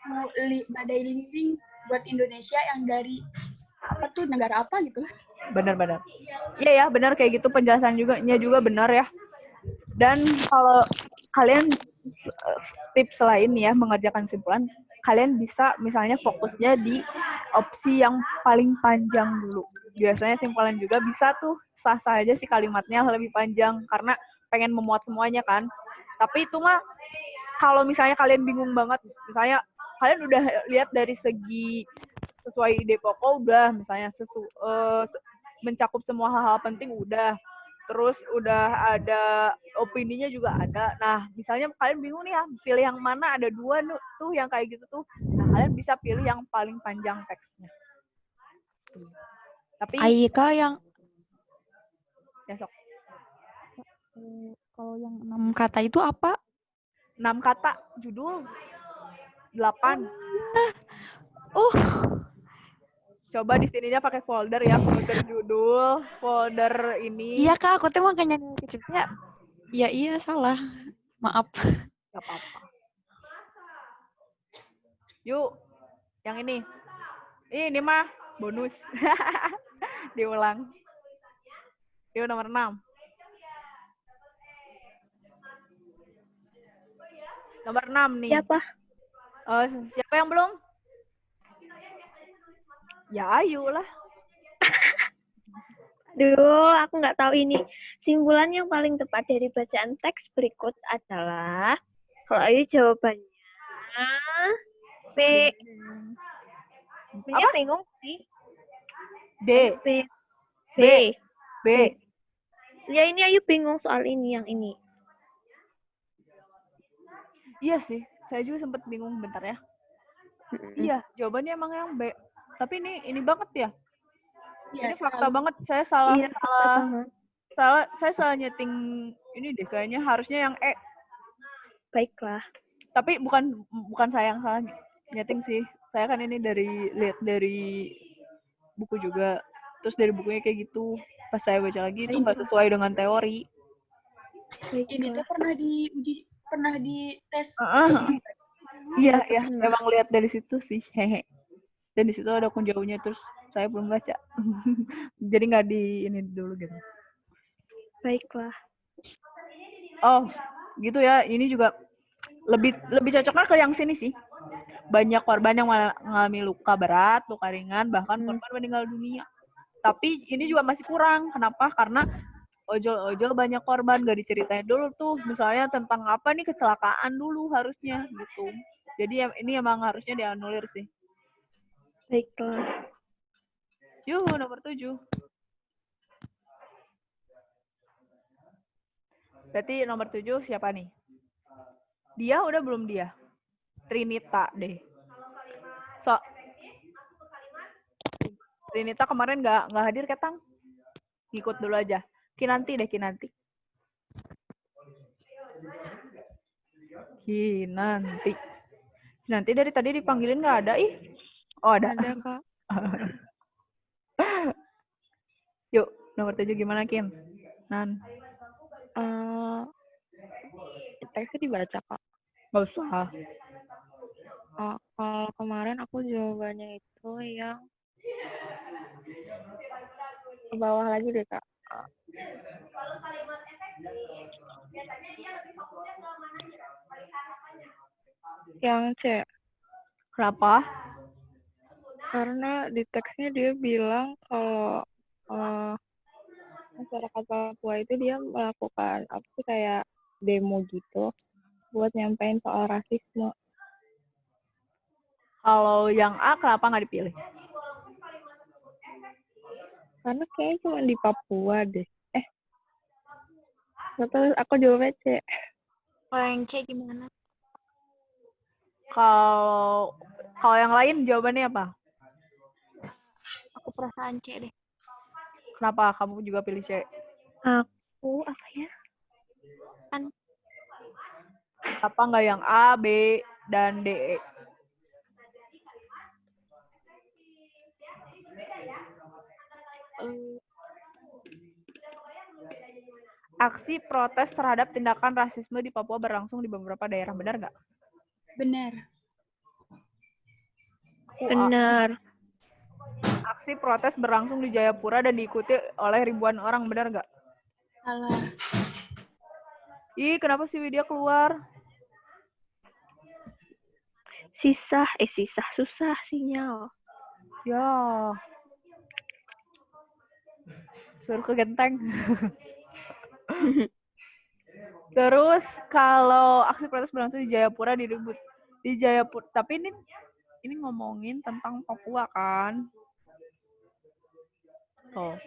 badai linting buat Indonesia yang dari negara apa gitu. Benar. Iya ya, benar kayak gitu penjelasan juga benar ya. Dan kalau kalian tips lain ya mengerjakan simpulan, kalian bisa misalnya fokusnya di opsi yang paling panjang dulu. Biasanya simpulan juga bisa tuh sah-sah aja sih kalimatnya lebih panjang karena pengen memuat semuanya kan. Tapi itu mah kalau misalnya kalian bingung banget, misalnya kalian udah lihat dari segi sesuai ide pokok udah, misalnya mencakup semua hal-hal penting udah, terus udah ada opininya juga ada. Nah, misalnya kalian bingung nih ya, pilih yang mana, ada 2 tuh yang kayak gitu tuh. Nah, kalian bisa pilih yang paling panjang teksnya. Tapi Aika yang besok. Kalau yang 6 kata itu apa? 6 kata, judul 8. Coba di sininya pakai folder ya, folder judul, folder ini. Iya Kak, aku tuh makanya kecilnya. Iya salah. Maaf. Gak apa-apa. Yuk, yang ini. Ini mah bonus. Diulang. Yuk nomor 6. Nomor 6 nih. Siapa? Siapa yang belum? Ya Ayu lah. Aduh, aku nggak tahu ini. Simpulan yang paling tepat dari bacaan teks berikut adalah, kalau ini jawabannya B. Ini bingung sih. D. B. Ya ini Ayu bingung soal ini, yang ini. Iya sih, saya juga sempat bingung bentar ya. Iya, jawabannya emang yang B. Tapi ini banget ya. Ini fakta banget. Saya salah. Iya, fakta banget. Saya salah nyeting ini deh, kayaknya harusnya yang E. Baiklah. Tapi bukan saya yang salah nyeting sih. Saya kan ini lihat dari buku juga. Terus dari bukunya kayak gitu. Pas saya baca lagi itu nggak sesuai dengan teori. Ini tuh pernah di tes. Iya, emang lihat dari situ sih. Hehe. Dan di situ ada kunjaunya, terus saya belum baca. Jadi nggak di ini dulu gitu. Baiklah. Oh, gitu ya. Ini juga lebih cocoknya ke yang sini sih. Banyak korban yang mengalami luka berat, luka ringan, bahkan korban meninggal dunia. Tapi ini juga masih kurang. Kenapa? Karena ojol-ojol banyak korban, gak diceritain dulu tuh. Misalnya tentang apa nih, kecelakaan dulu harusnya gitu. Jadi ini emang harusnya dianulir sih. Baiklah. Yuh, nomor 7. Berarti nomor 7 siapa nih? Dia udah belum dia? Trinita deh. Trinita kemarin nggak hadir Ketang. Ngikut dulu aja. Kinanti. Kinanti dari tadi dipanggilin nggak ada ih. Oh ada. Ada Kak. Yuk, nomor 7 gimana Kin? Nan. Teksnya dibaca Kak. Nggak usah. Kalau kemarin aku jawabannya itu yang ke bawah lagi deh Kak. Kalau kalimat efektif, biasanya dia lebih fokusnya ke mananya? Peliharaannya. Yang C. Kenapa? Karena di teksnya dia bilang kalau masyarakat Papua itu dia melakukan kayak demo gitu buat nyampein soal rasisme. Kalau yang A kenapa nggak dipilih? Karena kayaknya cuma di Papua deh. Terus aku jawabnya C. Kalau yang C gimana? Kalau yang lain jawabannya apa? Aku perasaan C deh. Kenapa kamu juga pilih C? Aku apa ya? Kan Apa nggak yang A, B, dan D? Aksi protes terhadap tindakan rasisme di Papua berlangsung di beberapa daerah, benar nggak? Benar. Benar. Aksi protes berlangsung di Jayapura dan diikuti oleh ribuan orang, benar nggak? Salah. Ih, kenapa sih Widya keluar? Susah sinyal. Ya. Suruh ke genteng. Terus kalau aksi protes berlangsung di Jayapura di Jayapura, tapi ini ngomongin tentang Papua kan? Oh.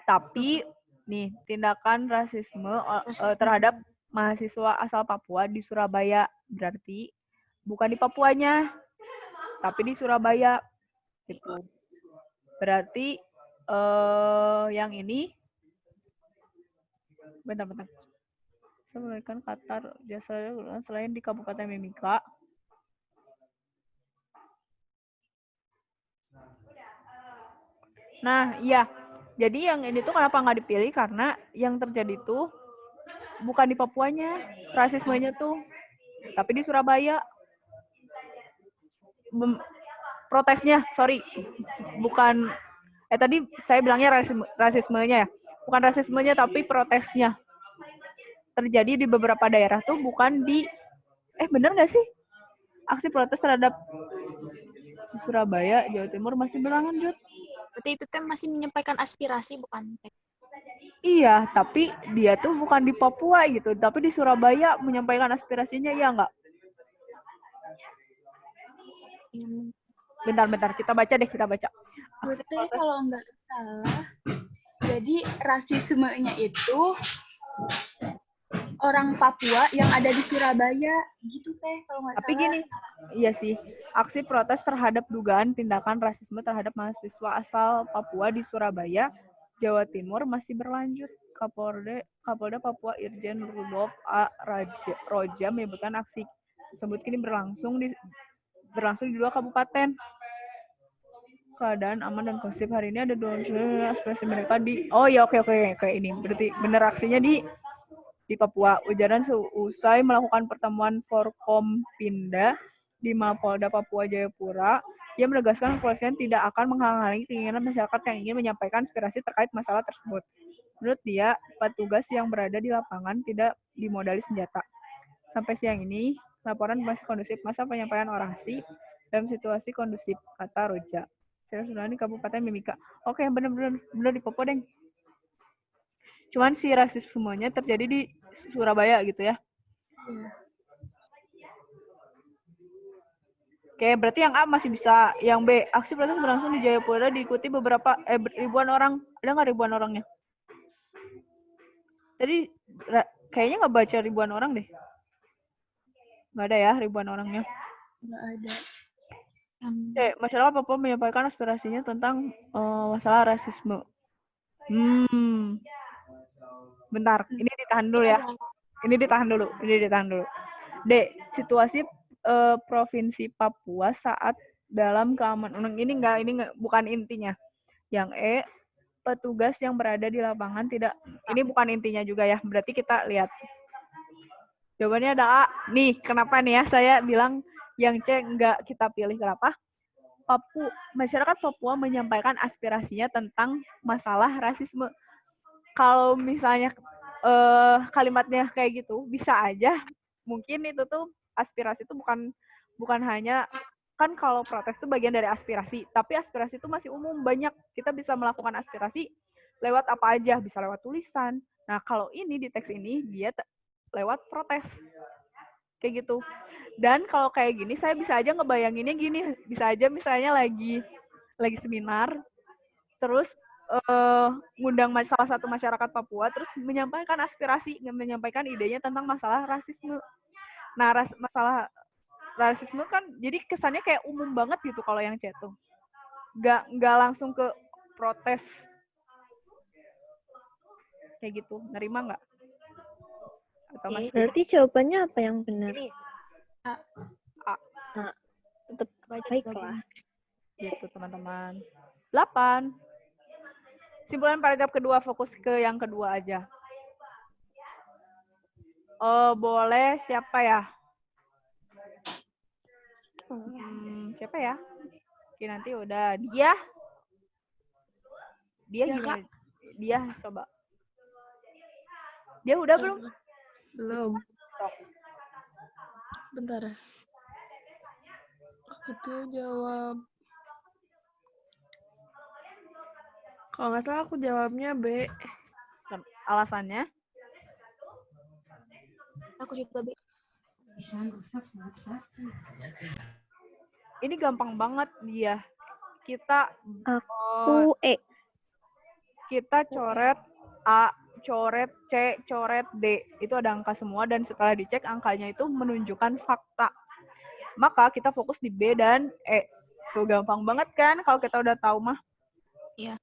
Tapi nih tindakan rasisme terhadap mahasiswa asal Papua di Surabaya, berarti bukan di Papuanya, tapi di Surabaya gitu. Berarti yang ini bentar. Saya memberikan Qatar jasa selain di Kabupaten Mimika. Nah, iya. Jadi yang ini tuh kenapa nggak dipilih? Karena yang terjadi tuh bukan di Papuanya, rasismenya tuh, tapi di Surabaya. Protesnya, sorry, bukan. Tadi saya bilangnya rasismenya ya, bukan rasismenya tapi protesnya terjadi di beberapa daerah tuh, bukan di. Bener nggak sih? Aksi protes terhadap di Surabaya, Jawa Timur masih berlanjut. Berarti itu teh masih menyampaikan aspirasi bukan teh. Iya, tapi dia tuh bukan di Papua gitu, tapi di Surabaya menyampaikan aspirasinya, ya nggak? Bentar, kita baca. Berarti kalau nggak salah, jadi rasismenya itu orang Papua yang ada di Surabaya, gitu teh kalau nggak salah. Tapi gini, iya sih, aksi protes terhadap dugaan tindakan rasisme terhadap mahasiswa asal Papua di Surabaya, Jawa Timur masih berlanjut. Kapolda Papua Irjen Rudolf A. Roja menyebutkan aksi tersebut kini berlangsung di 2 kabupaten. Keadaan aman dan kondusif hari ini ada 2 ekspresi mereka di. Oh ya, oke ini berarti bener aksinya di Papua. Ujaran seusai melakukan pertemuan Forkompinda di Mapolda Papua Jayapura, ia menegaskan kepolisian tidak akan menghalang-halangi keinginan masyarakat yang ingin menyampaikan aspirasi terkait masalah tersebut. Menurut dia, petugas yang berada di lapangan tidak dimodali senjata. Sampai siang ini, laporan masih kondusif, masa penyampaian orasi dalam situasi kondusif, kata Roja. Sudah di Kabupaten Mimika. Oke, benar di Papua, Deng. Cuman si rasismenya terjadi di Surabaya gitu ya. Iya. Oke, berarti yang A masih bisa. Yang B, aksi protes berlangsung di Jayapura diikuti ribuan orang. Ada nggak ribuan orangnya? Tadi kayaknya nggak baca ribuan orang deh. Nggak ada ya ribuan orangnya. Nggak ada. Masyarakat Papua menyampaikan aspirasinya tentang masalah rasisme. Bentar, ini ditahan dulu ya. Ini ditahan dulu. D, situasi Provinsi Papua saat dalam keamanan. Ini bukan intinya. Yang E, petugas yang berada di lapangan tidak. Ini bukan intinya juga ya. Berarti kita lihat. Jawabannya ada A. Nih, kenapa nih ya saya bilang yang C enggak kita pilih. Kenapa? Masyarakat Papua menyampaikan aspirasinya tentang masalah rasisme. Kalau misalnya kalimatnya kayak gitu, bisa aja mungkin itu tuh aspirasi itu bukan hanya, kan kalau protes itu bagian dari aspirasi, tapi aspirasi itu masih umum, banyak. Kita bisa melakukan aspirasi lewat apa aja, bisa lewat tulisan. Nah, kalau ini di teks ini dia lewat protes. Kayak gitu. Dan kalau kayak gini, saya bisa aja ngebayanginnya gini, bisa aja misalnya lagi seminar, terus ngundang salah satu masyarakat Papua terus menyampaikan aspirasi, menyampaikan idenya tentang masalah rasisme. Nah, masalah rasisme kan jadi kesannya kayak umum banget gitu kalau yang chat tuh. Nggak langsung ke protes. Kayak gitu. Nerima nggak? Atau masih berarti jawabannya apa yang benar? ini? A. Nah, tetap baiklah. Gitu teman-teman. 8. Simpulan paragraf kedua, fokus ke yang kedua aja. Boleh siapa ya? Siapa ya? Oke, nanti udah. Dia Ya, gimana? Kak. Dia coba. Dia udah belum? Belum. Bentar ya. Itu jawab. Kalau nggak salah aku jawabnya B. Alasannya? Aku juga B. Ini gampang banget dia. Kita Aku E. Kita coret A, coret C, coret D. Itu ada angka semua dan setelah dicek angkanya itu menunjukkan fakta. Maka kita fokus di B dan E. Tuh gampang banget kan kalau kita udah tahu mah. Iya.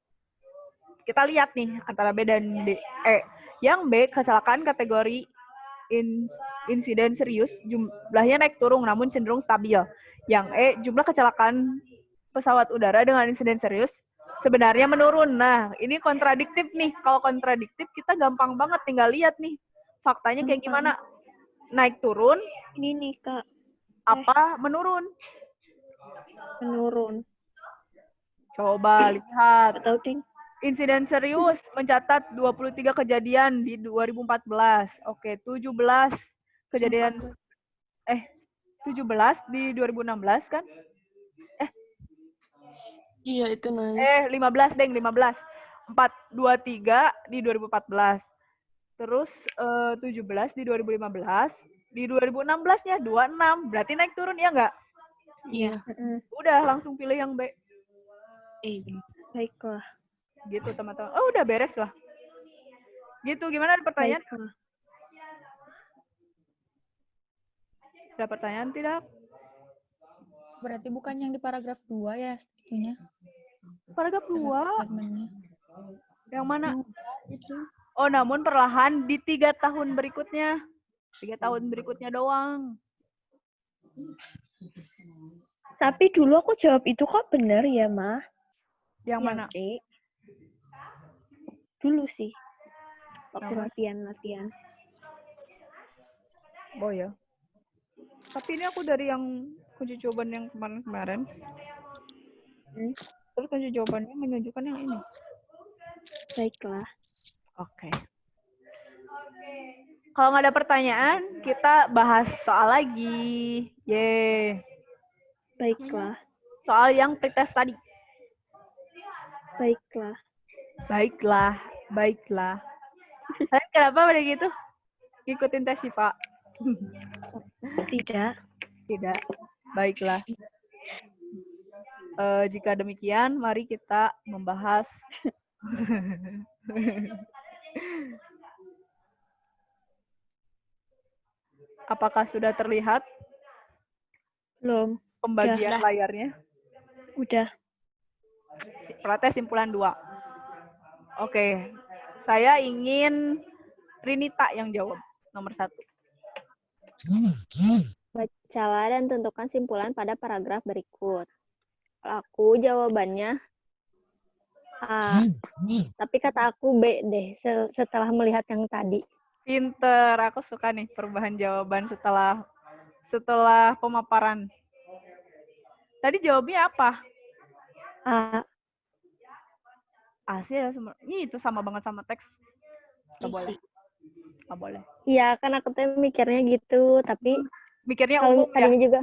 Kita lihat nih antara B dan D. Yang B kecelakaan kategori insiden serius, jumlahnya naik turun namun cenderung stabil. Yang E jumlah kecelakaan pesawat udara dengan insiden serius sebenarnya menurun. Nah, ini kontradiktif nih. Kalau kontradiktif kita gampang banget tinggal lihat nih. Faktanya kayak gimana? Naik turun? Ini nih, Kak. Apa menurun? Menurun. Coba lihat. Atau ding. Insiden serius mencatat 23 kejadian di 2014. Oke, 17 kejadian 17 di 2016 kan? Iya, itu naik. 15, Deng, 15. 423 di 2014. Terus 17 di 2015. Di 2016-nya 26. Berarti naik turun ya nggak? Iya. Udah, langsung pilih yang B. Baiklah. Gitu, teman-teman. Oh, udah beres lah. Gitu, gimana ada pertanyaan? Baiklah. Ada pertanyaan tidak? Berarti bukan yang di paragraf 2 ya itunya? Paragraf 2? Statementnya. Yang mana? Itu. Oh, namun perlahan di 3 tahun berikutnya. 3 tahun berikutnya doang. Tapi dulu aku jawab itu kok benar ya, Ma? Yang mana? C. Dulu sih. Waktu latihan. Oh ya. Tapi ini aku dari yang kunci jawaban yang kemarin-kemarin. Terus kunci jawabannya menunjukkan yang ini. Baiklah. Oke. Kalau nggak ada pertanyaan, kita bahas soal lagi. Yeay. Baiklah. Soal yang pretest tadi. Baiklah. Baiklah. Kalian kenapa pada gitu? Ngikutin tes Syifa? Tidak. Baiklah. Jika demikian, mari kita membahas apakah sudah terlihat? Belum. Pembagian layarnya? Udah. Protes simpulan 2. Oke. Saya ingin Trinita yang jawab. Nomor 1. Bacalah dan tentukan simpulan pada paragraf berikut. Aku jawabannya A. Tapi kata aku B deh setelah melihat yang tadi. Pinter, aku suka nih perubahan jawaban setelah pemaparan. Tadi jawabnya apa? A. A sih ya, ini itu sama banget sama teks. Nggak boleh. Iya, kan aku tuh mikirnya gitu, tapi mikirnya kalau umum tadinya ya? juga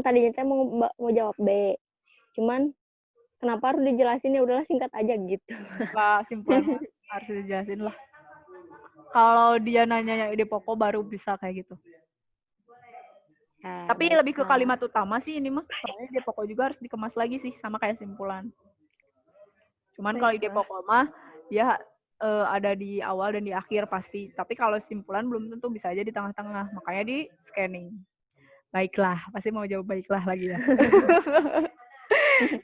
tadinya saya mau jawab B. Cuman kenapa harus dijelasin, ya udahlah singkat aja gitu. Nggak simpulan harus dijelasin lah. Kalau dia nanya ide pokok baru bisa kayak gitu. Tapi lebih ke kalimat utama sih ini mah. Soalnya ide pokok juga harus dikemas lagi sih sama kayak simpulan. Cuman kalau ide pokok mah dia ada di awal dan di akhir pasti. Tapi kalau simpulan belum tentu, bisa aja di tengah-tengah. Makanya di scanning. Baiklah, pasti mau jawab baiklah lagi ya.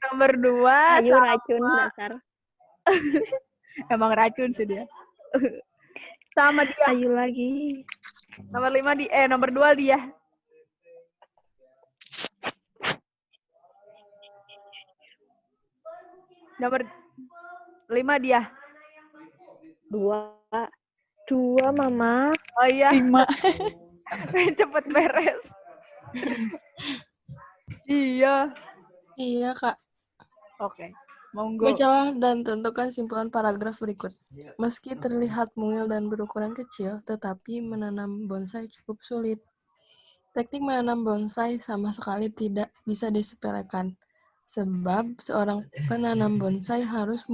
Nomor 2 Ayo racun dasar. Emang racun sih dia. Sama dia. Ayo lagi. Nomor 2 dia. Nomor 5 dia. 2, Mama. Oh iya. 5. Cepet beres. Iya. Iya, Kak. Oke. Monggo. Bacalah dan tentukan simpulan paragraf berikut. Meski terlihat mungil dan berukuran kecil, tetapi menanam bonsai cukup sulit. Teknik menanam bonsai sama sekali tidak bisa disepelekan, sebab seorang penanam bonsai harus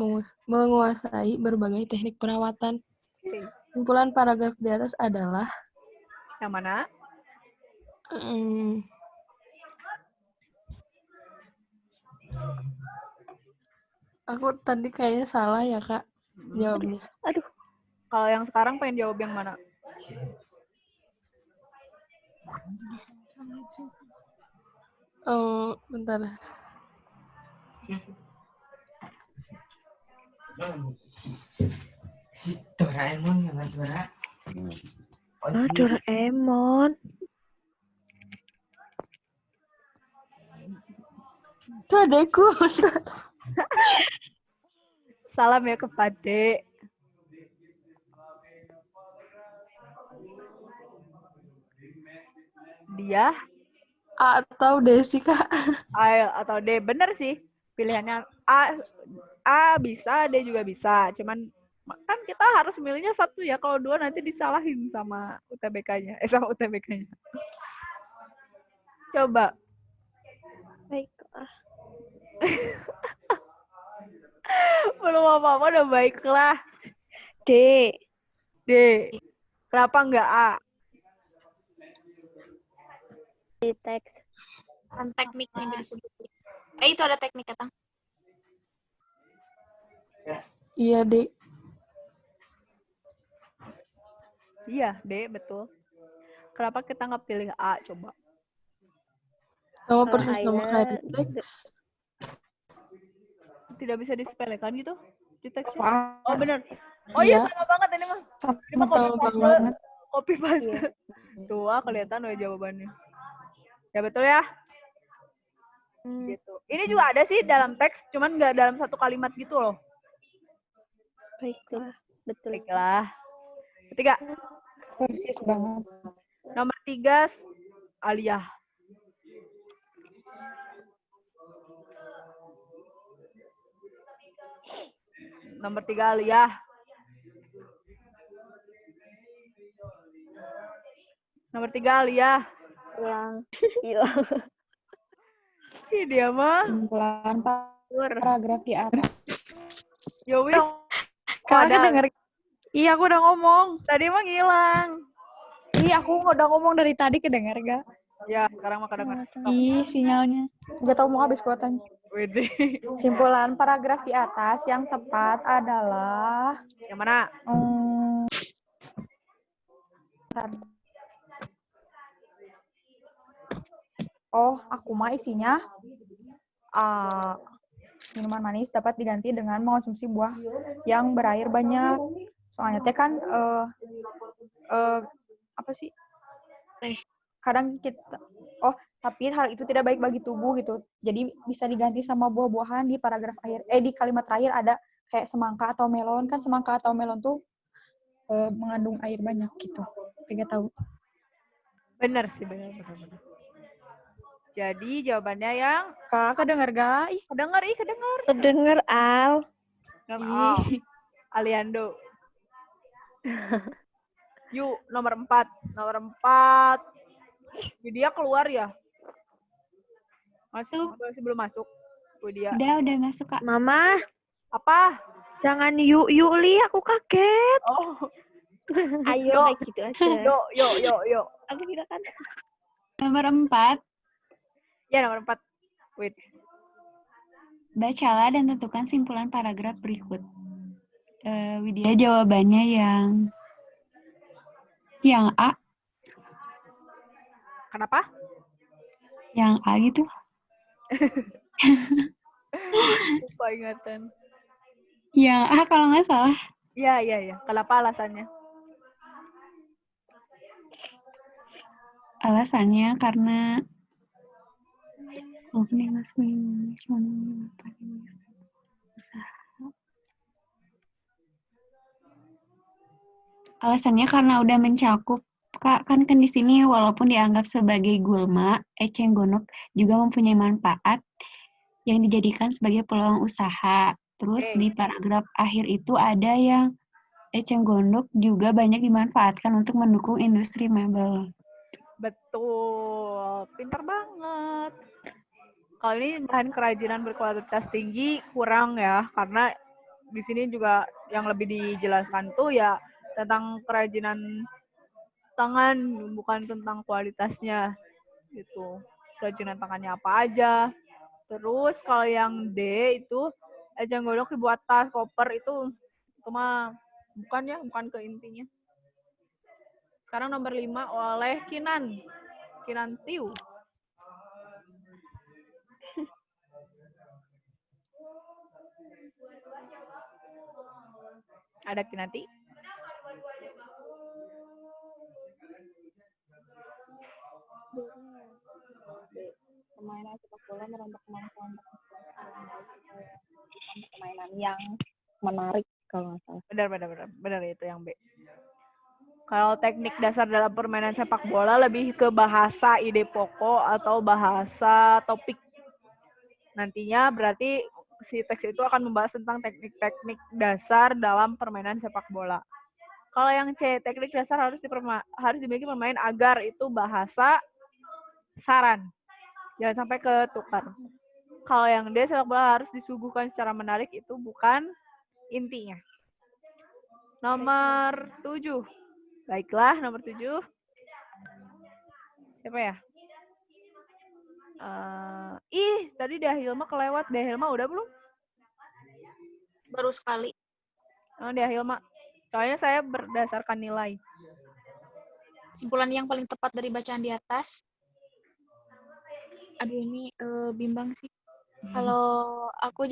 menguasai berbagai teknik perawatan. Simpulan paragraf di atas adalah yang mana? Aku tadi kayaknya salah ya, Kak, jawabnya. Aduh. Kalau yang sekarang pengen jawab yang mana? Oh, bentar. Si Doraemon yang juara. Doraemon. Itu adekku. Salam ya ke Pade. Dia A atau D sih, Kak? A atau D. Bener sih. Pilihannya A bisa, D juga bisa. Cuman kan kita harus milihnya satu ya. Kalau 2 nanti disalahin sama UTBK-nya. Sama UTBK-nya. Coba. Baiklah. Belum apa-apa udah baiklah. D. Kenapa enggak A? Di teks. Kan tekniknya nggak disebut. Itu ada teknik kata. Iya, D. Iya, D, betul. Kenapa kita nggak pilih A, coba? Sama persis sama kayak di teks. Tidak bisa disepelekan gitu di teksnya? Oh, bener. Oh iya, sama banget ini mah. Ini mah copy paste. Tuh, kelihatan udah jawabannya. Ya betul ya? Gitu. Ini juga ada sih dalam teks, cuman nggak dalam satu kalimat gitu loh. Baiklah. Betul. Baiklah. Ketiga. Persis banget. Nomor 3, Aliyah. Nomor 3, Aliyah. Nomor 3, Aliyah. Hilang. Ih, dia mah. Simpulan paragraf di atas. Yo wis. Kakak denger. Iya, aku udah ngomong. Tadi mah ngilang. Iya, aku udah ngomong dari tadi, kedenger gak? Ya, sekarang mah kedengar. Ih, sinyalnya. Gak tau mau habis kuotanya. Wede. Simpulan paragraf di atas yang tepat adalah... Yang mana? Oh, aku mah isinya minuman manis dapat diganti dengan mengonsumsi buah yang berair banyak. Soalnya teh kan apa sih? Kadang kita tapi hal itu tidak baik bagi tubuh gitu. Jadi bisa diganti sama buah-buahan di paragraf akhir. Di kalimat terakhir ada kayak semangka atau melon, kan semangka atau melon tuh mengandung air banyak gitu. Tidak tahu. Benar sih, benar. Jadi jawabannya yang Kak, kedengar gak? Kedengar. Kedengar, Al. Al. Aliando. Yuk, nomor 4. Widya keluar ya? Masih belum masuk. Widya. Udah masuk, Kak. Mama. Apa? Jangan yuk, Li. Aku kaget. Oh. Ayo, kayak gitu aja. Yuk. Aku kira kan. Nomor 4. Ya, nomor 4. Wait. Bacalah dan tentukan simpulan paragraf berikut. Widya jawabannya yang A. Kenapa? Yang A gitu. Lupa ingatan. Yang A kalau nggak salah. Iya. Kenapa alasannya? Alasannya karena alasannya karena udah mencakup Kak, kan di sini walaupun dianggap sebagai gulma, eceng gondok juga mempunyai manfaat yang dijadikan sebagai peluang usaha. Terus di paragraf akhir itu ada yang eceng gondok juga banyak dimanfaatkan untuk mendukung industri mebel. Betul, pintar banget. Kalau ini bahan kerajinan berkualitas tinggi kurang ya, karena di sini juga yang lebih dijelaskan tuh ya tentang kerajinan tangan, bukan tentang kualitasnya gitu. Kerajinan tangannya apa aja. Terus kalau yang D itu eceng gondok dibuat tas, koper itu mah bukan ke intinya. Sekarang nomor 5 oleh Kinan Tiu. Ada Kinanti? Permainan sepak bola merambah kemampuan permainan yang menarik kalau nggak salah. Benar itu yang B. Kalau teknik dasar dalam permainan sepak bola lebih ke bahasa ide pokok atau bahasa topik. Nantinya berarti si teks itu akan membahas tentang teknik-teknik dasar dalam permainan sepak bola. Kalau yang C, teknik dasar harus dimiliki pemain agar itu bahasa saran. Jangan sampai ketukar. Kalau yang D, sepak bola harus disuguhkan secara menarik, itu bukan intinya. Nomor 7. Baiklah, nomor 7. Siapa ya? Tadi Dahilma kelewat. Dahilma udah belum? Baru sekali. Oh, Dahilma. Soalnya saya berdasarkan nilai. Simpulan yang paling tepat dari bacaan di atas. Aduh, ini bimbang sih. Kalau aku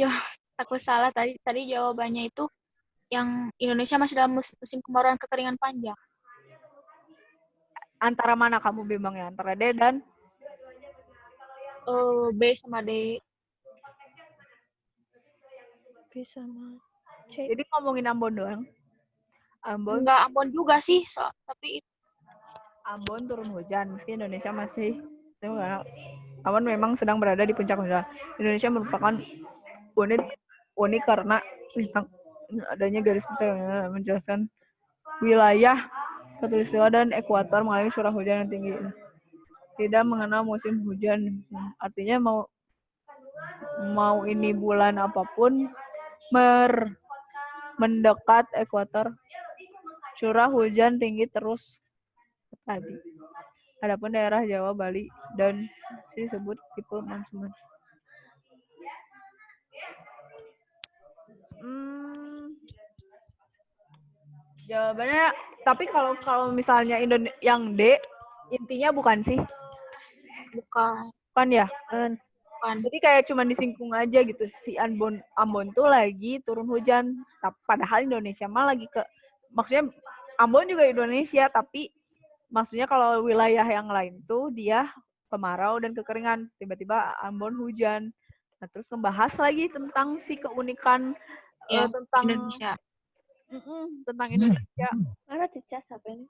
salah tadi jawabannya itu yang Indonesia masih dalam musim kemarau dan kekeringan panjang. Antara mana kamu bimbangnya? Antara D dan? B sama D. B sama C. Jadi ngomongin Ambon doang? Enggak Ambon juga sih, tapi Ambon turun hujan, meski Indonesia masih Ambon memang sedang berada di puncak hujan. Indonesia merupakan unik karena adanya garis besar yang menjelaskan wilayah khatulistiwa dan ekuator mengalami curah hujan yang tinggi. Tidak mengenal musim hujan. Artinya mau ini bulan apapun mendekat ekuator, curah hujan tinggi terus tadi. Adapun daerah Jawa, Bali, dan disebut tipe monsoon. Jawabannya, tapi kalau misalnya yang D, intinya bukan sih? Bukan ya? Bukan. Jadi kayak cuma disinggung aja gitu. Si Ambon tuh lagi turun hujan. Padahal Indonesia mah lagi maksudnya Ambon juga Indonesia, tapi maksudnya kalau wilayah yang lain tuh dia kemarau dan kekeringan. Tiba-tiba Ambon hujan. Nah, terus ngebahas lagi tentang si keunikan tentang Indonesia. Tentang Indonesia. Mana dicas apa ini?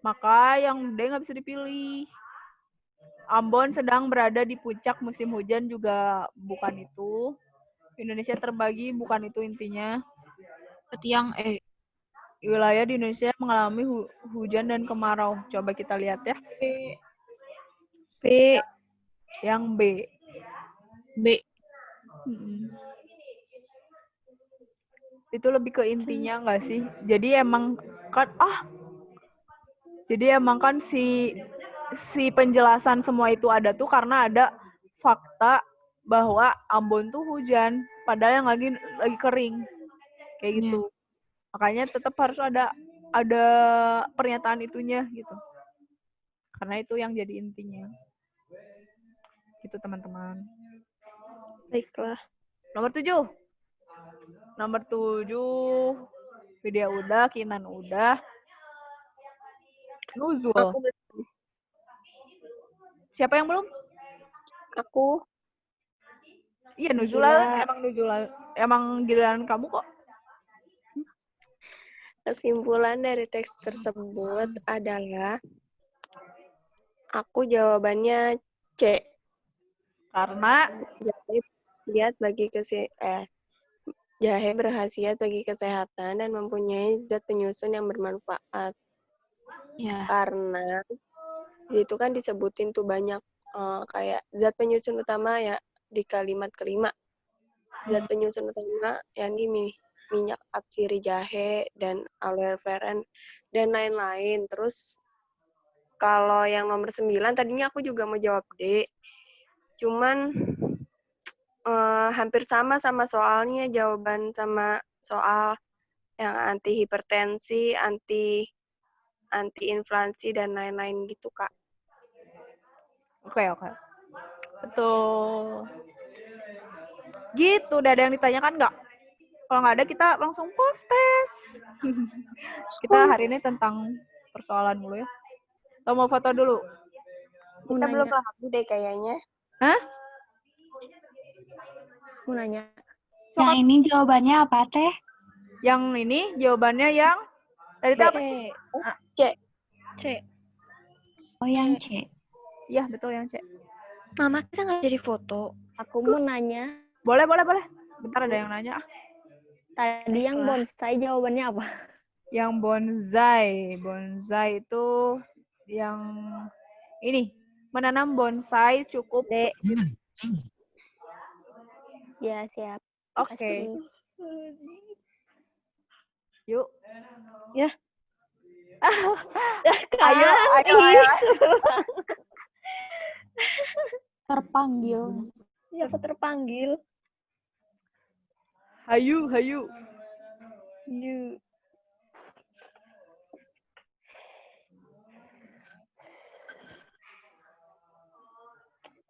Maka yang D nggak bisa dipilih. Ambon sedang berada di puncak musim hujan juga bukan itu. Indonesia terbagi bukan itu intinya. Berarti yang E. Wilayah di Indonesia mengalami hujan dan kemarau. Coba kita lihat ya. B. Yang B. Itu lebih ke intinya nggak sih? Jadi emang kan si penjelasan semua itu ada tuh karena ada fakta bahwa Ambon tuh hujan, padahal yang lagi kering. Kayak gitu. Makanya tetap harus ada pernyataan itunya gitu. Karena itu yang jadi intinya. Gitu teman-teman. Baiklah. Nomor 7. Vidya udah, Kinan udah. Nuzul. Aku belum. Siapa yang belum? Aku. Iya, Nuzula. Emang giliran kamu kok. Kesimpulan dari teks tersebut adalah aku jawabannya C. Karena jahe berkhasiat bagi kesehatan dan mempunyai zat penyusun yang bermanfaat. Ya. Karena di situ kan disebutin tuh banyak kayak zat penyusun utama ya di kalimat kelima. Zat penyusun utama yang ini minyak atsiri jahe dan aloe vera dan lain-lain. Terus kalau yang nomor 9 tadinya aku juga mau jawab D. Cuman hampir sama soalnya, jawaban sama soal yang anti hipertensi, anti inflasi dan lain-lain gitu, Kak. Oke. Betul. Gitu, udah ada yang ditanyakan nggak? Kalau nggak ada, kita langsung post tes. Kita hari ini tentang persoalan dulu ya. Atau mau foto dulu? Kita belum lagu deh kayaknya. Hah? Mau nanya. Yang ini jawabannya apa, Teh? Yang ini jawabannya yang tadi itu apa sih? C. Oh, yang C. Iya, betul yang C. Mama, kita nggak jadi foto. Aku mau nanya. Boleh. Bentar, ada yang nanya. Tadi yang bonsai jawabannya apa? Yang bonsai itu yang ini, menanam bonsai cukup. Ya, siap. Oke. Yuk. Ya. Ayo. Terpanggil. Siapa terpanggil? Hayu. You.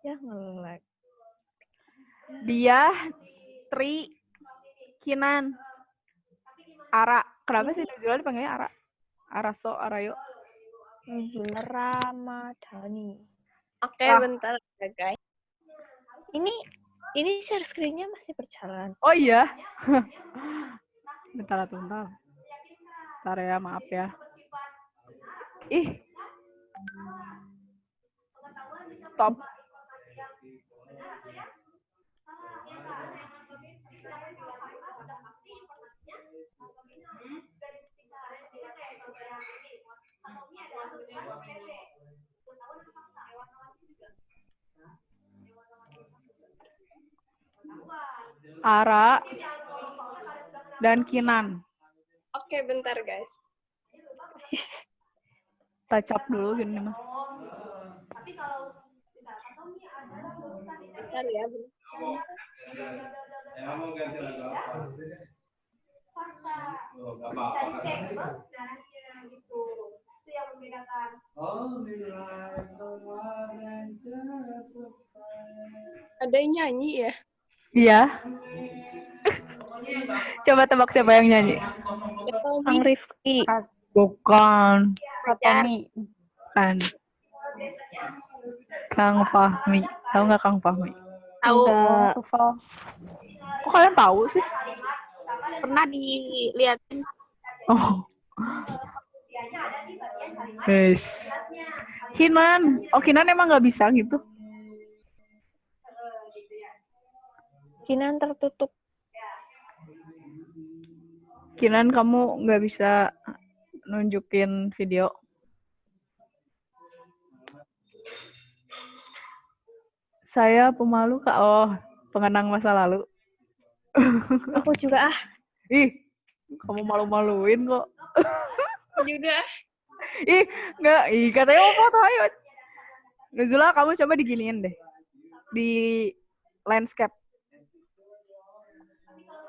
Ya, nge-lag. Dia, Tri, Kinan, Ara. Kenapa sih Nuzula dipanggilnya Ara? Arayo. Nuzula Ramadhani. Oke, bentar ya, guys. Ini share screen-nya masih berjalan. Oh iya. Bentar. Bentar ya, maaf ya. Ih. Stop. Ara dan Kinan. Oke, bentar guys. Touch up dulu gini mas. Bentar ya. Bisa dicek gitu. Itu yang membedakan. Ada yang nyanyi ya? Iya. Coba tebak siapa yang nyanyi? Kang Rifki. Bukan. Tommy. Kan. Kang Fahmi. Tahu nggak Kang Fahmi? Tahu. Kok kalian tahu sih? Pernah dilihatin. Oh. Guys. Kinan. Oh, Kinan emang nggak bisa gitu. Kinan tertutup. Kinan, kamu nggak bisa nunjukin video. Saya pemalu, Kak. Oh, pengenang masa lalu. Aku juga Ih, kamu malu-maluin kok. Juga. Ih, nggak. Ih, katanya mau foto, ayo. Nuzula, kamu coba diginiin deh. Di landscape.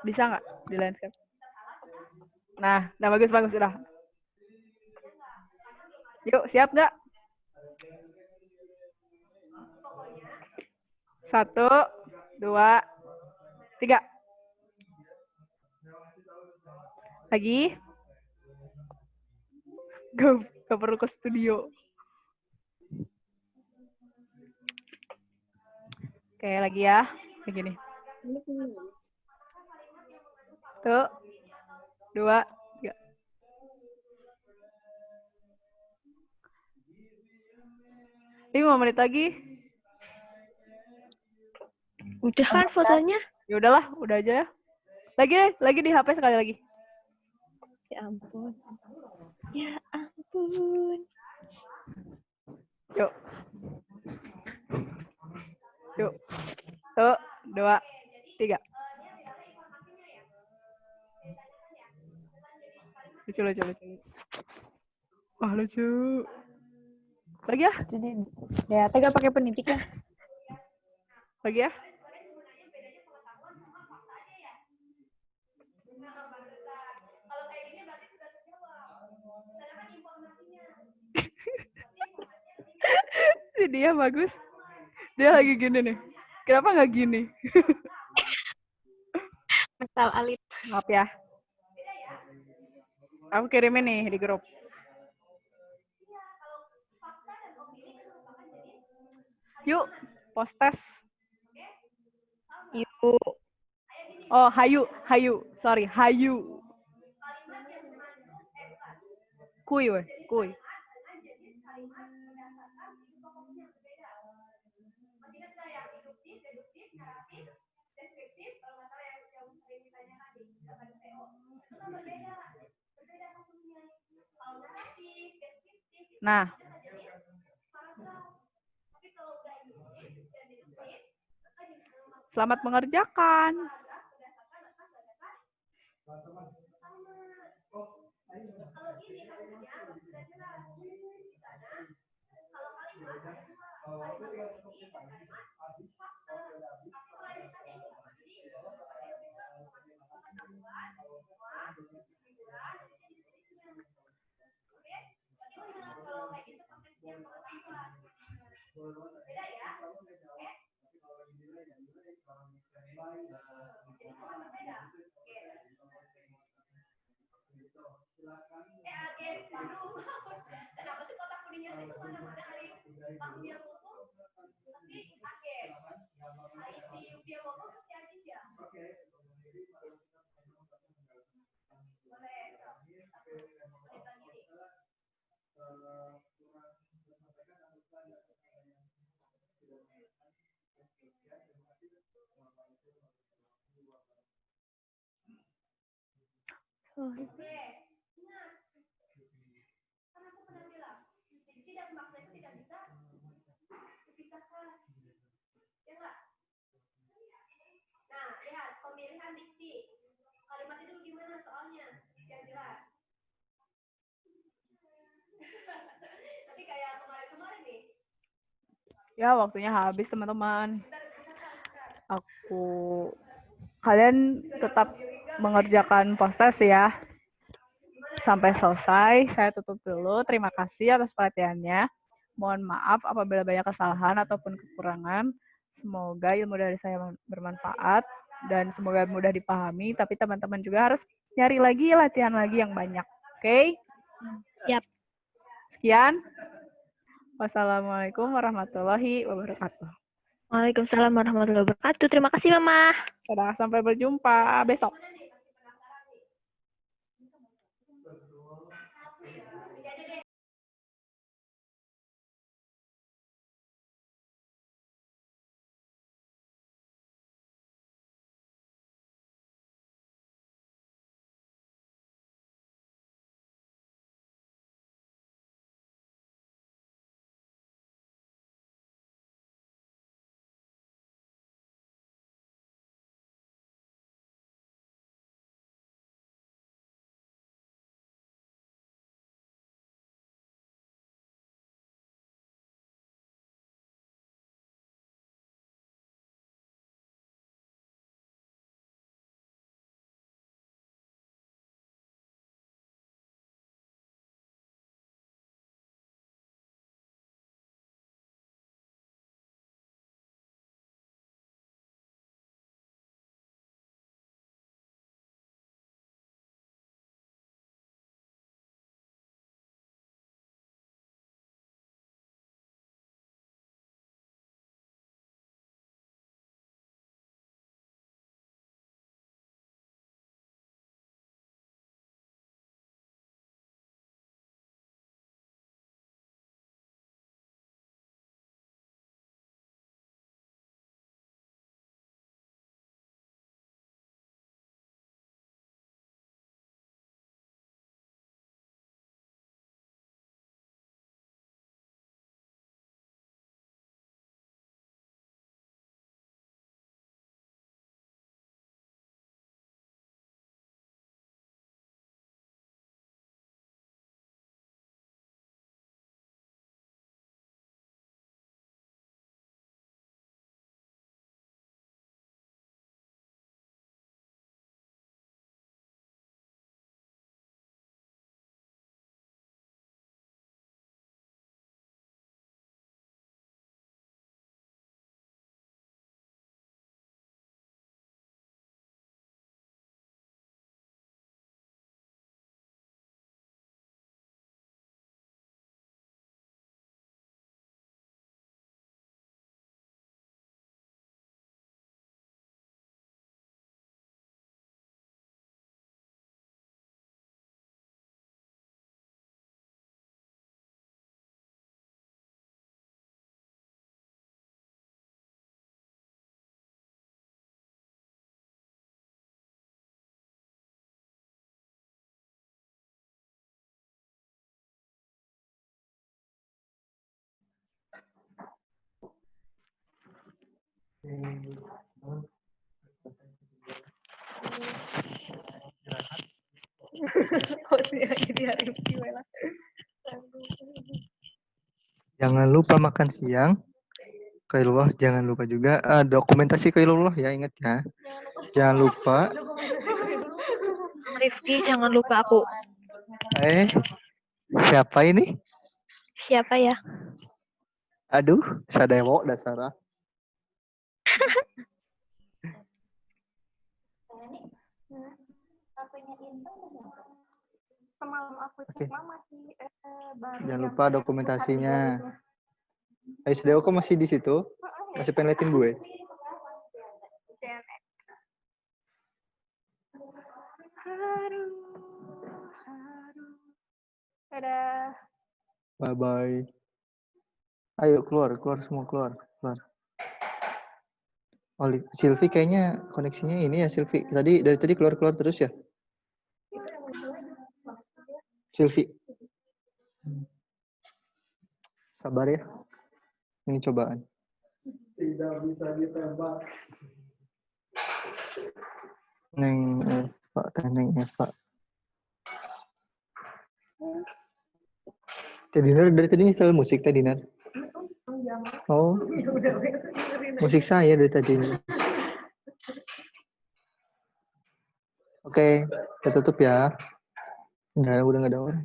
Bisa nggak di landscape? Nah bagus udah. Yuk, siap nggak? 1, 2, 3. Lagi? Gak perlu ke studio. Oke, lagi ya. Kayak gini. 1, 2, 3. Ini 5 menit lagi. Udah kan fotonya? Ya udahlah, udah aja ya. Lagi di HP sekali lagi. Ya ampun. Ya ampun. Yuk. 1, 2, 3. Lucu. Wah, lucu. Lagi ya? Jadi DAT gak pakai penitik ya? Lagi ya? Dia bagus. Dia lagi gini nih. Kenapa nggak gini? Metal alit. Maaf ya. Aku kirimin nih di grup. Yuk, post test. Yuk. Oh, hayu. Sorry, hayu. Kuy. Nah. Selamat mengerjakan. Kenapa sih kotak kuningnya itu warna matahari? Waktu dia ngomong pasti akhir. Si dia ngomong pasti akhir ya. Nah, lihat pemilihan diksi. Kalimat itu gimana soalnya? Biar jelas. Tapi kayak kemarin nih. Ya, waktunya habis, teman-teman. Kalian tetap mengerjakan post-test ya. Sampai selesai, saya tutup dulu. Terima kasih atas perhatiannya. Mohon maaf apabila banyak kesalahan ataupun kekurangan. Semoga ilmu dari saya bermanfaat dan semoga mudah dipahami. Tapi teman-teman juga harus nyari lagi, latihan lagi yang banyak. Oke? Yap. Sekian. Wassalamualaikum warahmatullahi wabarakatuh. Waalaikumsalam warahmatullahi wabarakatuh. Terima kasih, Mama. Sampai berjumpa besok. Kok sih jadi hari istimewa? Jangan lupa makan siang. Kailullah, jangan lupa juga dokumentasi Kailullah ya, ingat ya. Jangan lupa. Rifki, jangan lupa aku. Siapa ini? Siapa ya? Aduh, Sadewo dasara. Semalam aku cek mama sih Jangan lupa dokumentasinya. Sadewo kok masih di situ? Masih pengen liatin gue? Dadah. Bye-bye. Ayo keluar semua keluar. Oh, Silvi kayaknya koneksinya ini ya Silvi. Dari tadi keluar terus ya. Silvi. Sabar ya. Ini cobaan. Tidak bisa ditembak. Neng Eva. Teh Dinar dari tadi install musik Teh Dinar. Oh. Musik saya dari tadi. Oke, kita tutup ya. Udah nggak ada orang.